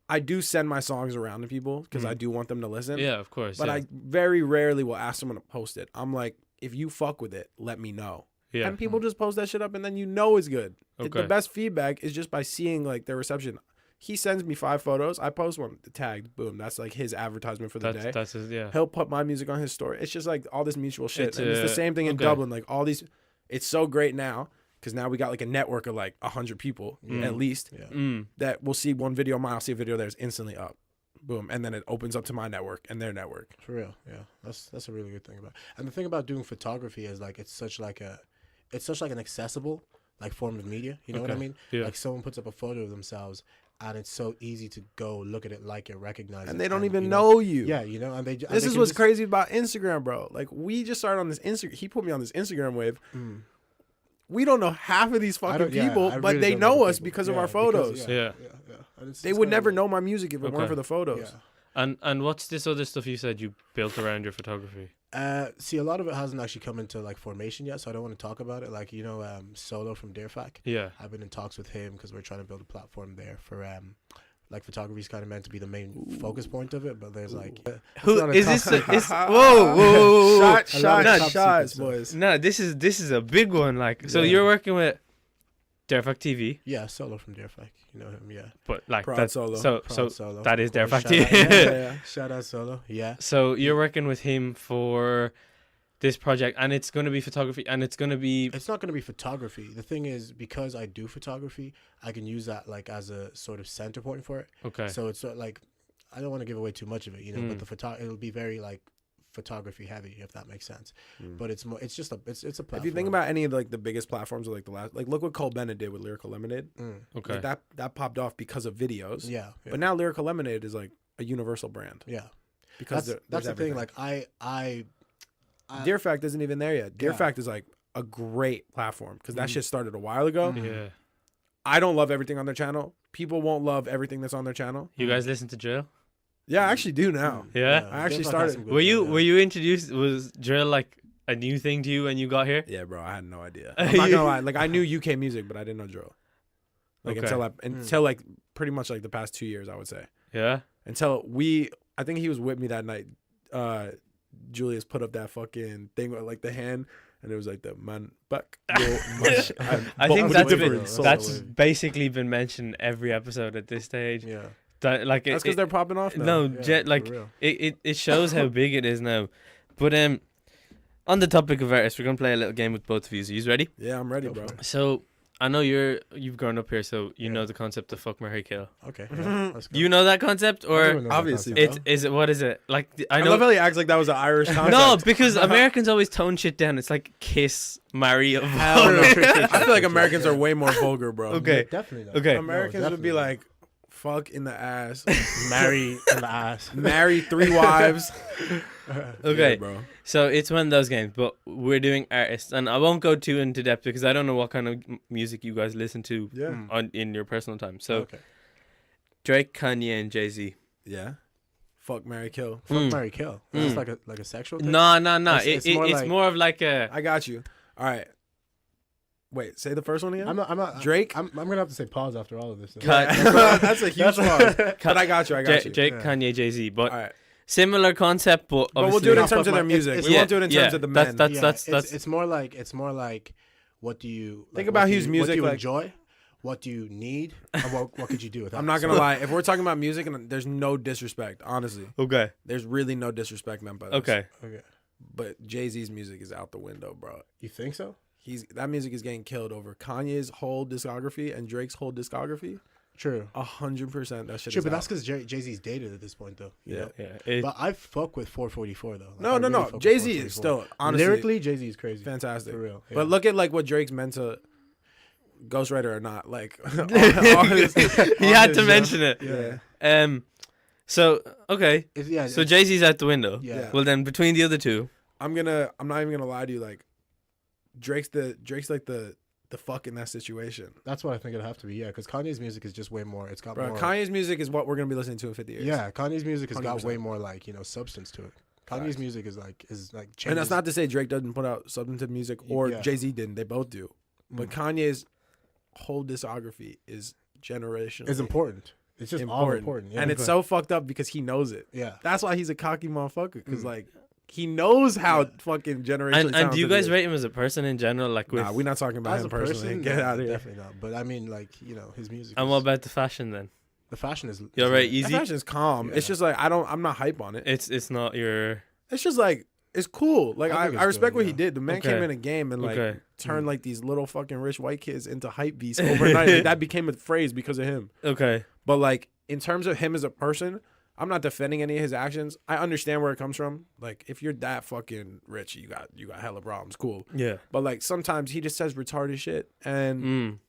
I do send my songs around to people because I Mhm. do want them to listen. Yeah, of course. But yeah. I very rarely will ask someone to post it. I'm like, if you fuck with it, let me know. yeah. And people just post that shit up, and then you know it's good. Okay. The best feedback is just by seeing like their reception. He sends me 5 photos. I post one tagged. Boom. That's like his advertisement for the day. That's yeah. He'll put my music on his story. It's just like all this mutual shit. It's, And it's the same thing in okay. Dublin. Like all these, it's so great now because now we got like a network of like 100 people Mm. at least Yeah. that will see one video of mine. I'll see a video there's instantly up. Boom. And then it opens up to my network and their network. For real, yeah. That's a really good thing about. And the thing about doing photography is like it's such like an accessible like form of media. You know what I Okay. mean? Yeah. Like someone puts up a photo of themselves, and it's so easy to go look at it, like it, recognize it, And they don't even you know you. Yeah, you know, and they. This is what's crazy about Instagram, bro. Like we just started on this Instagram. He put me on this Instagram wave. We don't know half of these fucking people, but they know us because of our photos. Yeah. And it's They would never know my music if it Okay. weren't for the photos. And what's this other stuff you said you built around your photography? See, a lot of it hasn't actually come into like formation yet, so I don't want to talk about it. Like Solo from Deerfack. Yeah. I've been in talks with him because we're trying to build a platform there for like photography is kind of meant to be the main focus point of it, but there's like Who is this? Whoa! Shots, boys. No, this is a big one. Like, so Yeah. you're working with Deerfack TV, Yeah, Solo from Deerfack. You know him, yeah. but like Proud that's Solo. so Proud Solo. that is Of course, Deerfack shout out- TV. Yeah. Shout out Solo, yeah. So you're working with him for this project, and it's going to be photography, and it's going to be It's not going to be photography. The thing is, because I do photography, I can use that like as a sort of center point for it. okay. So it's sort of like, I don't want to give away too much of it, you know, but Mm. it'll be very like photography heavy, if that makes sense. Mm. But it's more, it's just a platform. If you think about any of like the biggest platforms of like the last, like look what Cole Bennett did with Lyrical Lemonade. Okay. Like, that popped off because of videos. yeah, But now Lyrical Lemonade is like a universal brand yeah. because That's the thing. everything. Like I Dear Fact isn't even there yet. Dear Yeah. Fact is like a great platform because that shit started a while ago. Yeah. I don't love everything on their channel. People won't love everything that's on their channel. You guys listen to drill? Yeah, I actually do now. Yeah? I actually Deerfack has started- some good Were stuff, yeah. you introduced? Was drill like a new thing to you when you got here? Yeah, bro, I had no idea. I'm not gonna lie. Like I knew UK music, but I didn't know drill. Like Okay. until like pretty much like the past 2 years, I would say. Yeah. Until I think he was with me that night. Julius put up that fucking thing with like the hand, and it was like the man back. I think that's that's basically been mentioned every episode at this stage. Yeah. That like That's because they're popping off now. no, Yeah, jet for like real. it shows how big it is now. But on the topic of artists, we're gonna play a little game with both of you. So you ready? Yeah, I'm ready, Go bro. for it. So I know you've grown up here, so you Yeah. know the concept of fuck, marry, kill. Okay. Yeah, let's go. You know that concept, I do or know that obviously, concept, it's what is it like? I I know. love how he acts like that was an Irish concept. No, because Americans always tone shit down. It's like kiss, marry, Hell no. avoid. I feel like Americans are way more vulgar, bro. Okay. Definitely not. Okay. Americans No, would be definitely like, fuck in the ass, marry in the ass. marry 3 wives. Okay. Yeah, bro. So it's one of those games, but we're doing artists, and I won't go too into depth because I don't know what kind of music you guys listen to Yeah. in your personal time. So Okay. Drake, Kanye, and Jay-Z. Yeah. Fuck, marry, kill. Fuck, marry, kill. Mm. It's like a sexual thing. No. It's more It's like- more of like a. I got you. All right. Wait, say the first one again. I'm not. Drake? I'm gonna have to say pause after all of this. Cut. That's a huge pause. But I got you. I got you. Drake, Yeah. Kanye, Jay-Z, but All right. similar concept, but But we'll obviously do it in Not terms fuck of their my- music. it's- We won't do it in terms of the men. that's It's more like what do you Think like, about what do his you- music, What do you like- enjoy? What do you need? And what could you do with that? I'm not gonna So- lie. If we're talking about music, and there's no disrespect, honestly, okay. there's really no disrespect meant by this. Okay. Okay. But Jay-Z's music is out the window, bro. You think so? That music is getting killed over Kanye's whole discography and Drake's whole discography. True. 100% that shit. True, is but out. that's because Jay-Z's dated at this point, though. You know? Yeah. But I fuck with 444 though. Like, No, I no, really no. fuck with Jay-Z 444. is still honestly Lyrically, Jay-Z is crazy. fantastic. For real. Yeah. But look at like what Drake's meant to Ghostwriter or not. Like all He had his to mention it. Yeah. So okay. Yeah. So Jay-Z's out the window. Yeah. Well, then between the other two, I'm not even gonna lie to you. Like Drake's like the fuck in that situation. That's what I think it'd have to be. Yeah, because Kanye's music is just way more. It's got Bro, more. Kanye's music is what we're gonna be listening to in 50 years. Yeah, Kanye's music has got 100%. way more like substance to it. Kanye's Facts. music is like changes. And that's not to say Drake doesn't put out substantive music or Yeah. Jay-Z didn't. They both do. But Mm. Kanye's whole discography is generational. It's important. It's just all important. Yeah. And it's so fucked up because he knows it. Yeah. That's why he's a cocky motherfucker. Because like he knows how fucking generationally and do you talented guys he is. rate him as a person in general? Like with Nah, we're not talking about As him a personally. person, Get no, out of here. definitely not. But I mean, like his music. and is- what about the fashion then? the fashion is? You're right, is- easy. That fashion's calm. It's Yeah. just like I'm not hype on it. It's not your It's just like it's cool. Like I I, think it's respect good, what he yeah. did. The man Okay. came in a game and like Okay. turned like these little fucking rich white kids into hype beasts overnight. Like, that became a phrase because of him. okay. But like in terms of him as a person, I'm not defending any of his actions. I understand where it comes from. Like if you're that fucking rich, you got hella problems. Cool. Yeah. But like sometimes he just says retarded shit, and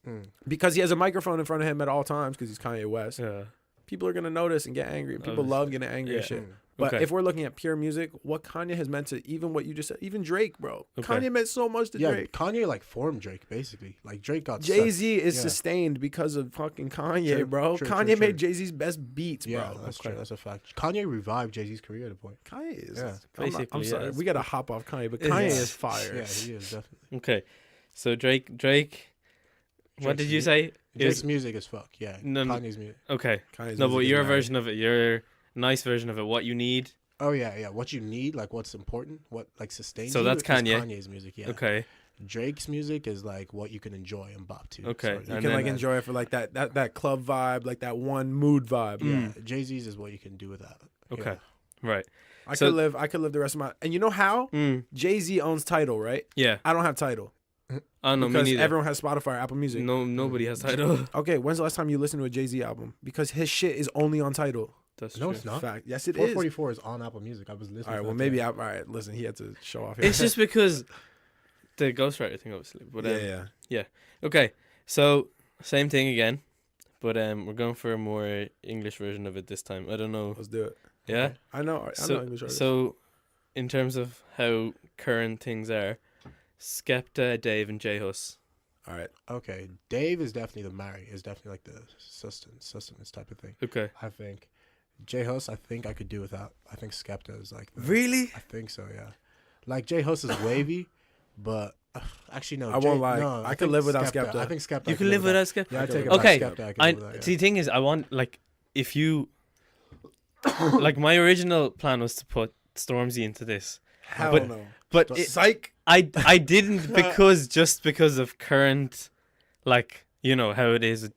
Mm. because he has a microphone in front of him at all times because he's Kanye West, Yeah. people are gonna notice and get angry. People Obviously. love getting angry and Yeah. shit. Mm. But Okay. if we're looking at pure music, what Kanye has meant to even what you just said, even Drake, bro. Okay. Kanye meant so much to Yeah, Drake. Kanye like formed Drake basically. Like Drake got Jay-Z is Yeah. sustained because of fucking Kanye, True, bro. true, Kanye true, made true. Jay-Z's best beats, Yeah, bro. that's Okay. true. That's a fact. Kanye revived Jay-Z's career at a point. Kanye is. Yeah. I'm Basically, sorry. yeah, We gotta hop off Kanye, but Yeah. Kanye Yeah. is fire. Yeah, he is definitely. Okay. So Drake. What Drake's did you mu- say? Drake's Is music is fuck. Yeah, No, no. Kanye's music. okay. Kanye's No, but music is your mad. version of it, your nice version of it, what you need. Oh yeah. What you need, like what's important, what like sustains. So you, that's is Kanye. Kanye's music. Yeah. Okay. Drake's music is like what you can enjoy and bop to. Okay. So You And can then- like enjoy it for like that club vibe, like that one mood vibe. yeah, Mm. Jay-Z's is what you can do with that. Okay. Right. I So- could live the rest of my. And you know how Jay-Z owns Tidal, right? Yeah. I don't have Tidal Oh no, me because neither. everyone has Spotify or Apple Music. No, nobody has title. Okay, when's the last time you listened to a Jay-Z album? Because his shit is only on Tidal. That's No, true. it's not. Fact. Yes, it is. 444 is on Apple Music. I was listening. All right, to well that maybe today. all right. Listen, he had to show off. Here. It's just because the ghostwriter thing, obviously. But yeah. okay. So same thing again, but we're going for a more English version of it this time. I don't know. Let's do it. Yeah. Okay. I know English artists. So, in terms of how current things are, Skepta, Dave, and J Hus. All right. Okay, Dave is definitely the marry. Is definitely like the sustenance type of thing. Okay. I think. J Hus, I think I could do without. I think Skepta is like. Really? I think so. Yeah. Like J Hus is wavy, but actually no. I won't lie. No, I could think live without Skepta. I think Skepta. You I can live without Skepta. Yeah, I take it Okay. back. Skepta, I can I live without, yeah. see. The thing is, I want like if you like my original plan was to put Stormzy into this, Hell But- no. but Psych. I didn't because of current, like you know how it is.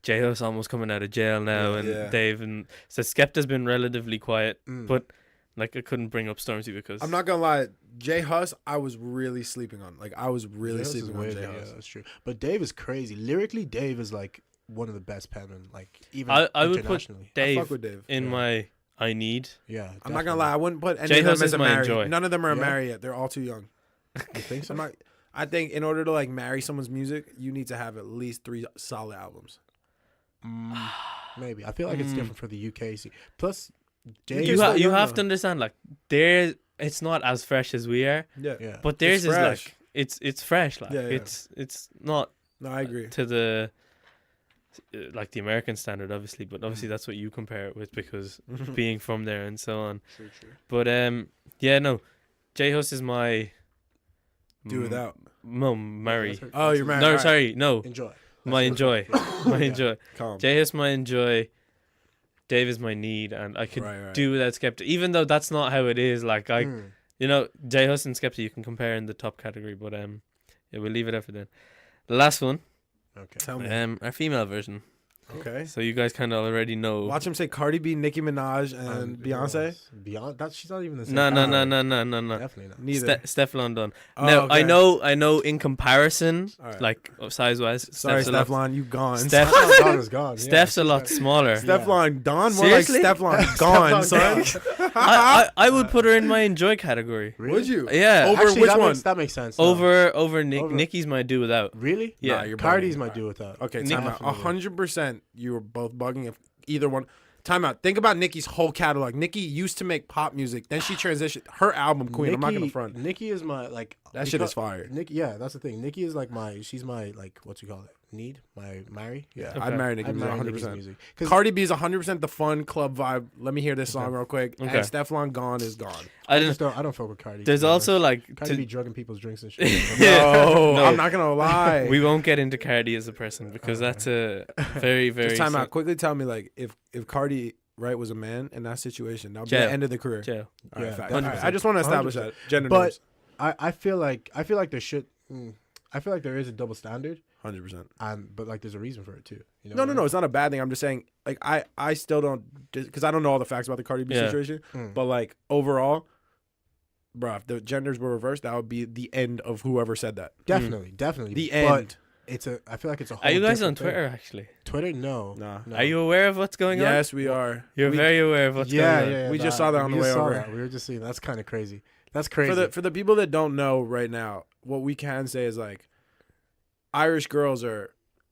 J Hus almost coming out of jail now, and Yeah. Dave and so Skepta's been relatively quiet, Mm. but like I couldn't bring up Stormzy because I'm not gonna lie. J Hus, I was really sleeping on. Like I was really J Hus is sleeping on wavy, J yeah, Hus. that's true. But Dave is crazy. Lyrically, Dave is like one of the best penmen. Like even I would put internationally. I Dave fuck with Dave. in Yeah. my I need. Yeah, I'm not gonna lie. I wouldn't put any J of them Hus as is a my marry. enjoy. None of them are Yeah. married yet. They're all too young. You think so? I think in order to like marry someone's music, you need to have at least 3 solid albums. Maybe. I feel like it's Mm. different for the UK scene. Plus, Dave. He's You, still you young, have though. to understand, like theirs, it's not as fresh as we are, Yeah. Yeah. but theirs is fresh. like it's fresh, like Yeah, yeah. it's not No, I agree. to the like the American standard, obviously, but obviously that's what you compare it with because being from there and so on. True. But yeah, no, J Hus is my Do without. marry. Oh, you're married. No, Alright. sorry, no, Enjoy. my enjoy, my Yeah. enjoy. Calm. J Hus my enjoy. Dave is my need, and I could Right. do without Skepta, even though that's not how it is. Like I. Mm. You know, J Hus and Skepta you can compare in the top category, but yeah, we'll leave it up for then. The last one, Tell me. our female version. Okay. So you guys kind of already know. Watch him say Cardi B, Nicki Minaj, and Beyonce. Beyond that, she's not even the same. No. Definitely not. Neither. Steph London. Oh, Now okay. I know. In comparison, All right. like size wise, Sorry, Steflon, you gone. Steph- Dawn is gone. Steph's a lot smaller. Steflon Don, more like Seriously? Steflon gone, son. I would put her in my enjoy category. Really? Would you? Yeah. Over Actually, which that one? That makes sense. No. Over Over- Nicki's might do without. Really? Yeah. Nah, you're Cardi's bugging. might do with that. Okay, Nick- time out. Definitely. 100% you were both bugging if either one. Time out. Think about Nicki's whole catalog. Nicki used to make pop music. Then she transitioned. Her album, Queen, I'm not going to front. Nicki is my, like... That shit is fire. Nicki, yeah, that's the thing. Nicki is like she's my, like, what you call it? Marry? Yeah, Okay. I'd marry Nicki I'd marry Nicki's 100%. music. 'Cause Cardi B is 100% the fun club vibe. Let me hear this song real quick. Okay. And Steflon Gone is gone. I I didn't. don't fuck with Cardi. There's to be also honest. like. Cardi be drugging people's drinks and shit. No, No. I'm not going to lie. We won't get into Cardi as a person because that's a very very. Just time out. Quickly tell me, like, if Cardi right was a man in that situation, that would be Jail. the end of the career. Jail. All right, Yeah, facts. All right, 100%. I just want to establish that gender But norms. I feel like there should. I feel like there is a double standard, 100%. but like there's a reason for it too. You know No, what no, I no. mean? It's not a bad thing. I'm just saying, like, I still don't, because I don't know all the facts about the Cardi B Yeah. situation. Mm. But like overall, bro, if the genders were reversed, that would be the end of whoever said that. Definitely. The But end. I feel like it's a whole Are you guys on different thing. Twitter actually? Twitter? No. Nah. No. Are you aware of what's going on? Yes, we are. You're We- very aware of what's going on. Yeah. We just saw that on the we way just saw over. that. We were just seeing. That's kind of crazy. That's crazy. For the people that don't know right now, what we can say is like, Irish girls are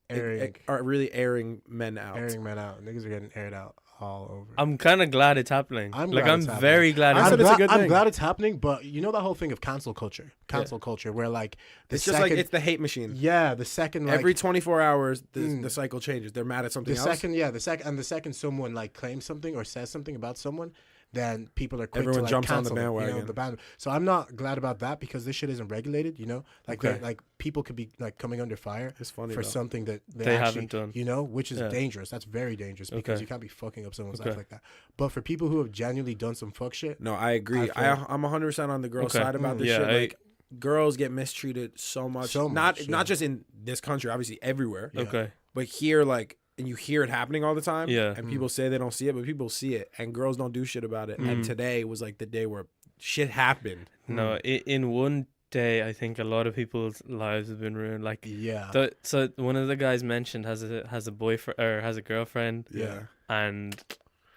really airing men out. airing men out. Niggas are getting aired out all over. I'm kind of glad it's happening. I'm like glad I'm it's happening. very glad. I It's said it's a good I'm thing. glad it's happening, but you know that whole thing of cancel culture, culture, where like It's just like it's the hate machine. the second like Every 24 hours, the cycle changes. They're mad at something the else. second second someone like claims something or says something about someone, then people are quick Everyone to like jumps on the cancel it, you know, bandwagon. the band. So I'm not glad about that because this shit isn't regulated. You know, like Okay. like people could be like coming under fire It's funny for though. something that They actually, haven't done. you know, which is Yeah. dangerous. That's very dangerous because Okay. you can't be fucking up someone's Okay. life like that. But for people who have genuinely done some fuck shit, No, I agree. I feel- I'm 100% on the girl Okay. side about this Yeah, shit. Like, girls get mistreated so much. So much, yeah. Not just in this country, obviously everywhere. Yeah. Okay. But here, like, and you hear it happening all the time. Yeah. And people say they don't see it, but people see it, and girls don't do shit about it. And today was like the day where shit happened. No, in one day, I think a lot of people's lives have been ruined. Like, yeah, so one of the guys mentioned has a boyfriend or has a girlfriend, Yeah, and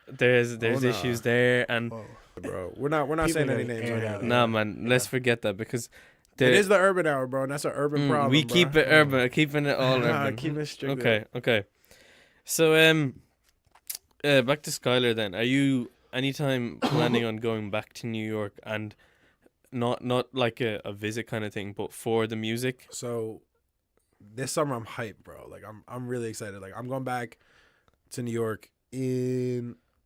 there's Oh, nah. issues there, and oh. bro. We're not People saying any getting names aired right out. now. nah, man, let's forget that because It is the urban hour, bro, and that's an urban problem. we bro. keep it urban, keeping it all Nah, urban. keep it strict. Okay. So back to Skylar then. Are you anytime planning on going back to New York and not like a visit kind of thing, but for the music? So this summer I'm hyped, bro. Like I'm really excited. Like I'm going back to New York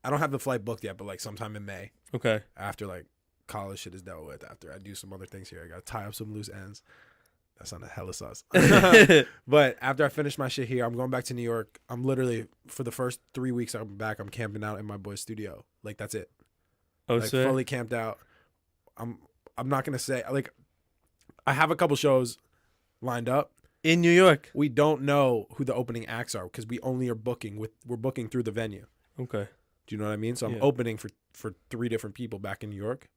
I don't have the flight booked yet, but like sometime in May Okay. after like college shit is dealt with. After I do some other things here, I gotta tie up some loose ends. That sounded hella sus. But after I finish my shit here, I'm going back to New York. I'm literally for the first 3 weeks I'm back. I'm camping out in my boy's studio. Like that's it. Oh, Like so fully camped out. I'm not gonna say like I have a couple shows lined up. in New York. We don't know who the opening acts are because we only are we're booking through the venue. Okay. Do you know what I mean? So I'm Yeah. opening for 3 different people back in New York.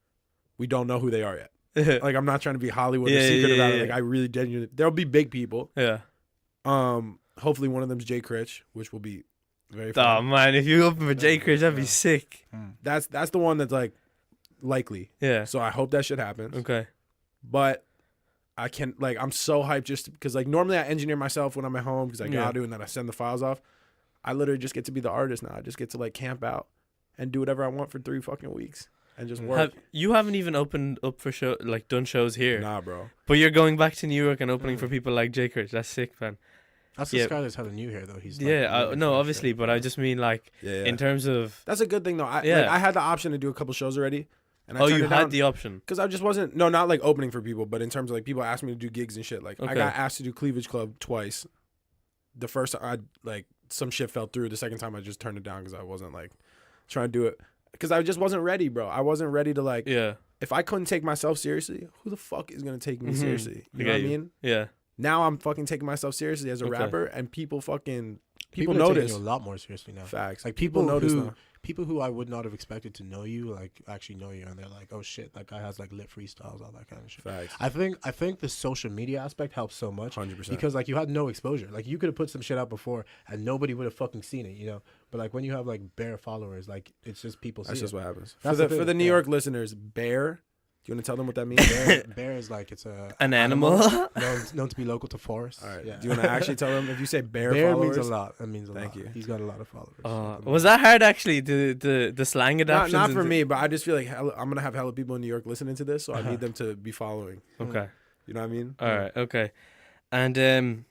We don't know who they are yet. Like I'm not trying to be Hollywood or Yeah, secret yeah, about yeah. it. Like I really genuinely there'll be big people. Yeah. Hopefully one of them's Jay Critch, which will be very Oh fun. man, if you open for J. Chris, that'd be sick. That's the one that's like likely. Yeah. So I hope that shit happens. Okay. But I can like I'm so hyped just because like normally I engineer myself when I'm at home because I Yeah. gotta do and then I send the files off. I literally just get to be the artist now. I just get to like camp out and do whatever I want for 3 fucking weeks and just work. You haven't even opened up for show like done shows here, Nah, bro. but you're going back to New York and opening for people like J. Chris. That's sick, man. That's Yeah. the Skylar's hella new here though. He's Yeah. like, No, fresh, obviously, but I just mean like Yeah. in terms of. That's a good thing though. Yeah. Like, I had the option to do a couple shows already, and I Oh, turned you it had down the option. because I just wasn't. No, not like opening for people, but in terms of like people asked me to do gigs and shit. Like I Okay. got asked to do Cleavage Club twice. The first time I like some shit fell through. The second time I just turned it down because I wasn't like trying to do it because I just wasn't ready, bro. I wasn't ready to like. Yeah. If I couldn't take myself seriously, who the fuck is gonna take me Mhm. seriously? You I know what I get you. mean? Yeah. Now I'm fucking taking myself seriously as a Okay. rapper, and people fucking People are taking notice. you a lot more seriously now. Facts. Like People people notice who now. people who I would not have expected to know you, like actually know you, and they're like, oh shit, that guy has like lit freestyles, all that kind of shit. Facts. I think the social media aspect helps so much 100%. because like you had no exposure. Like you could have put some shit out before and nobody would have fucking seen it, you know. But like when you have like bare followers, like it's just people. That's see just it. what happens. That's For the the thing, New yeah. York listeners, bear. Do you want to tell them what that means? Bear is like it's a An animal. known to be local to forests. All right. Yeah. Do you want to actually tell them if you say bear, Bear followers? means a lot. That means a Thank lot. you. He's got a lot of followers. Was that hard actually? The slang adaptations. Not for into- me, but I just feel like I'm gonna have hella people in New York listening to this, so I need them to be following. Okay. You know what I mean? All right. Okay. And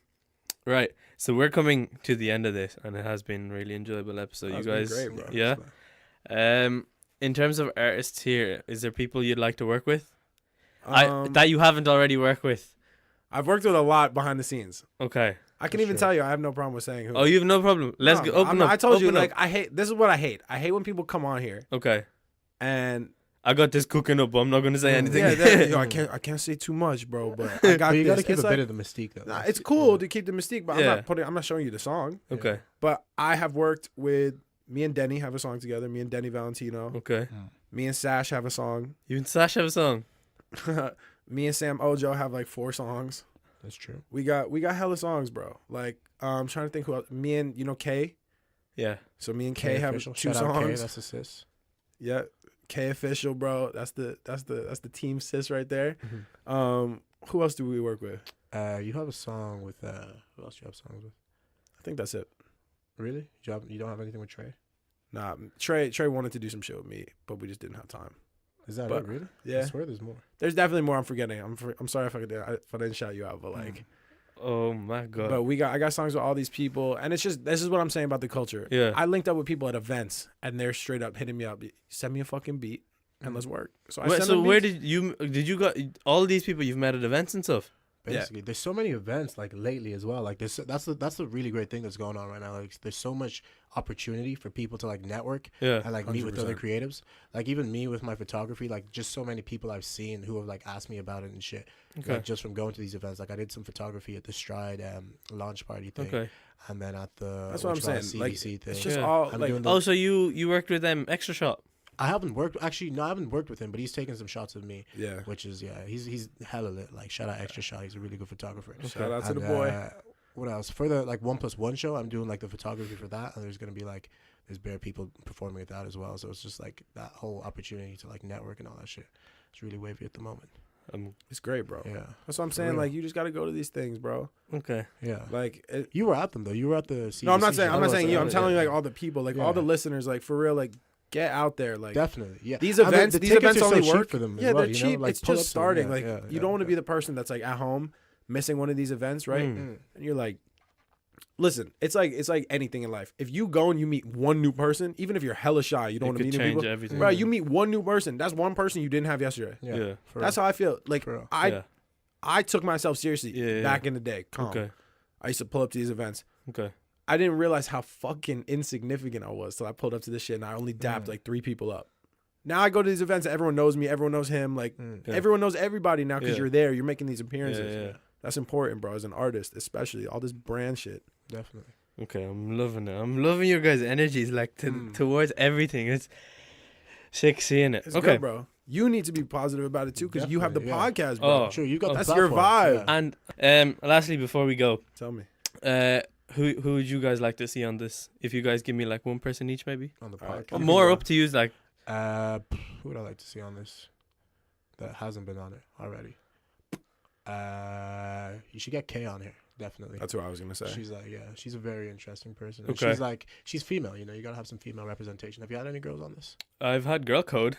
right. So we're coming to the end of this, and it has been a really enjoyable episode. That's you been guys, great, bro. yeah. In terms of artists here, is there people you'd like to work with? Um, That you haven't already worked with. I've worked with a lot behind the scenes. Okay. I can For even sure. tell you, I have no problem with saying who. Oh, you have no problem. Let's No, go. Open up. I told you, open up. like, I hate. This is what I hate. I hate when people come on here Okay. and I got this cooking up. I'm not gonna say anything. yo, I can't say too much, bro. But I got But you this. got to keep It's a like, bit of the mystique though. nah, it's cool to keep the mystique, but Yeah. I'm not showing you the song. Okay. But I have worked with me and Denny have a song together. Me and Denny Valentino. Okay. Me and Sash have a song. You and Sash have a song. Me and Sam Ojo have like 4 songs. That's true. We got hella songs, bro. Like I'm trying to think who else. Me and K. Yeah. So me and K have Official. 2 Shout out K, songs. that's a sis. Yeah, K official, bro. That's the team sis right there. Mm-hmm. Who else do we work with? You have a song with who else do you have songs with? I think that's it. Really? You don't have anything with Trey? Nah, Trey wanted to do some shit with me, but we just didn't have time. Is that But- it? Really? Yeah, I swear there's more. there's definitely more I'm forgetting. I'm sorry if I didn't shout you out, but like, Oh my god. but I got songs with all these people, and it's just this is what I'm saying about the culture. Yeah. I linked up with people at events, and they're straight up hitting me up. Send me a fucking beat, and let's work. So I Wait, send so them where beats. did you got all these people you've met at events and stuff? Yeah. Basically, there's so many events like lately as well. Like that's the really great thing that's going on right now. Like there's so much opportunity for people to like network Yeah. and like meet with other 100%. creatives. Like even me with my photography, like just so many people I've seen who have like asked me about it and shit. Okay. Like just from going to these events. Like I did some photography at the Stride launch party thing, Okay. and then at the That's what I'm saying. CDC Like, thing. it's just Yeah. all I'm like doing the- Oh, so you worked with them Extra Shot. I haven't worked with him, but he's taken some shots of me, yeah. which is he's hella lit. Like shout out Extra Shot, he's a really good photographer. Shout out to And, the boy. What else? For the like 1+1 show, I'm doing like the photography for that, and there's gonna be like there's bare people performing at that as well. So it's just like that whole opportunity to like network and all that shit. It's really wavy at the moment. It's great, bro. Yeah, That's what I'm For saying. real. Like you just gotta go to these things, bro. Okay. yeah. Like You were at them though. You were at the CDC no, I'm not saying show. I'm not was saying you. I'm at it, telling you, yeah. like all the people, like Yeah. all the listeners, like for real, like get out there, like Definitely, yeah. these And events. the These tickets events are so only cheap work for them. Yeah, as well, they're you know? cheap. Like, It's pull just up to them, starting. yeah, Like yeah, you yeah, don't want to yeah. be the person that's like at home missing one of these events, right? Mm. And you're like, listen, it's like anything in life. If you go and you meet one new person, even if you're hella shy, you don't It want to could meet new change people. everything. Bro, you meet one new person. That's one person you didn't have yesterday. Yeah. For That's real. how I feel. Like For real. I Yeah. I took myself seriously Yeah, back in the day. Calm. Okay. I used to pull up to these events. Okay. I didn't realize how fucking insignificant I was till I pulled up to this shit and I only dapped like 3 people up. Now I go to these events and everyone knows me, everyone knows him, like Yeah. everyone knows everybody now because Yeah. you're there, you're making these Yeah, appearances. yeah. That's important, bro, as an artist, especially all this brand shit. Definitely. Okay, I'm loving it. I'm loving your guys' energies, like towards everything. It's sick seeing it. It's Okay. good, bro. You need to be positive about it too because you have the Definitely, podcast, bro. Oh. Sure, you got the That's your platform, vibe. yeah. And lastly, before we go, Tell me. who would you guys like to see on this? If you guys give me like one person each, maybe. On the All right. podcast. More up to you. Like Who would I like to see on this that hasn't been on it already? You should get Kay on here, definitely. That's what I was gonna say. She's like, she's a very interesting person. And Okay. she's female. You know, you gotta have some female representation. Have you had any girls on this? I've had Girl Code.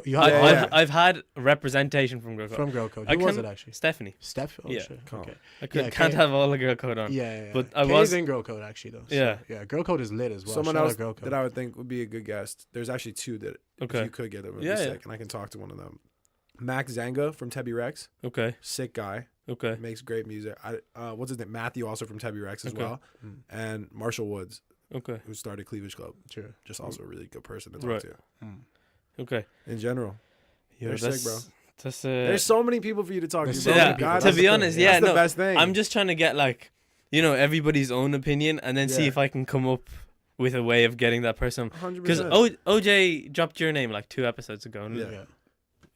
You had Yeah. I've had representation from Girl Code. from Girl Code. I Who was can- it actually? Stephanie. Steph. Oh, Yeah. shit. Calm. Okay. Can't Kay- have all the Girl Code on. Yeah. But I Kay's was- in Girl Code actually though. So, Yeah. Yeah. Girl Code is lit as well. Someone Shout out else Girl Code. that I would think would be a good guest. There's actually 2 that if Okay. you could get them, would Yeah, be yeah. sick, and I can talk to one of them. Max Zanga from Tebby Rex, Okay. sick guy, Okay. makes great music. What's his name? Matthew, also from Tebby Rex as Okay. well, and Marshall Woods, Okay. who started Cleavage Club, Sure. just also a really good person to talk Right. to. Okay. In general, Yo, They're sick, bro. That's There's so many people for you to talk to. There's bro. so many yeah. people. God, To That's be the honest, thing. yeah, that's the no. best thing. I'm just trying to get like everybody's own opinion, and then see Yeah. if I can come up with a way of getting that person. 100%. Because OJ dropped your name like 2 episodes ago. And Yeah.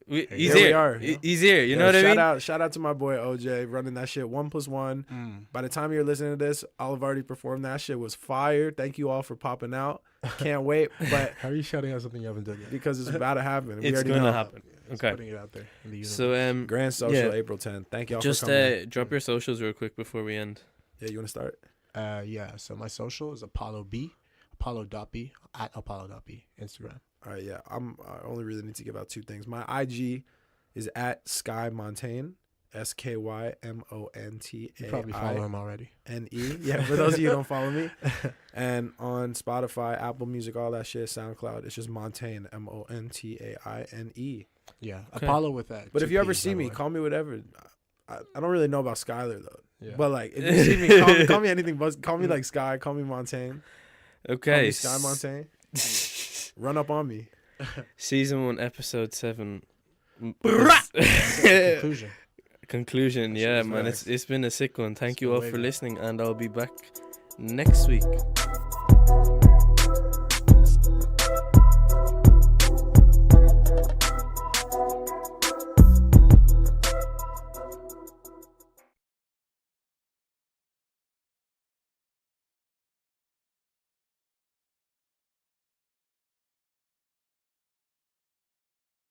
he's Here we here. are. He's here. You know what I mean? Shout out to my boy OJ running that shit 1+1. By the time you're listening to this, I'll have already performed. That shit was fire. Thank you all for popping out. Can't wait. But How are you shouting out something you haven't done yet? because it's about to happen. We It's already gonna know. happen. Just Okay. putting it out there in the universe. So Grand Social Yeah. April 10th. Thank y'all just for coming. drop your socials real quick before we end. Yeah, you want to start? Yeah, so my social is Apollo.B at Apollo.B Instagram. All right, yeah. I only really need to give out 2 things. My IG is at Sky Montaine, SKYMONTAINE. You probably follow him already. Yeah, for those of you who don't follow me. And on Spotify, Apple Music, all that shit, SoundCloud, it's just Montaine, MONTAINE. Yeah, Okay. Apollo with that. But if 2 you ever Ps, see by the me, way. call me whatever. I don't really know about Skylar though. Yeah. But like, if you see me, call me anything. But call me like Sky. Call me Montaigne. Call Okay. me Sky Montaigne. Run up on me. Season 1, episode 7. Conclusion. Conclusion. That Yeah, shit was man. nice. It's been a sick one. Thank It's you been all for wavy. listening, and I'll be back next week.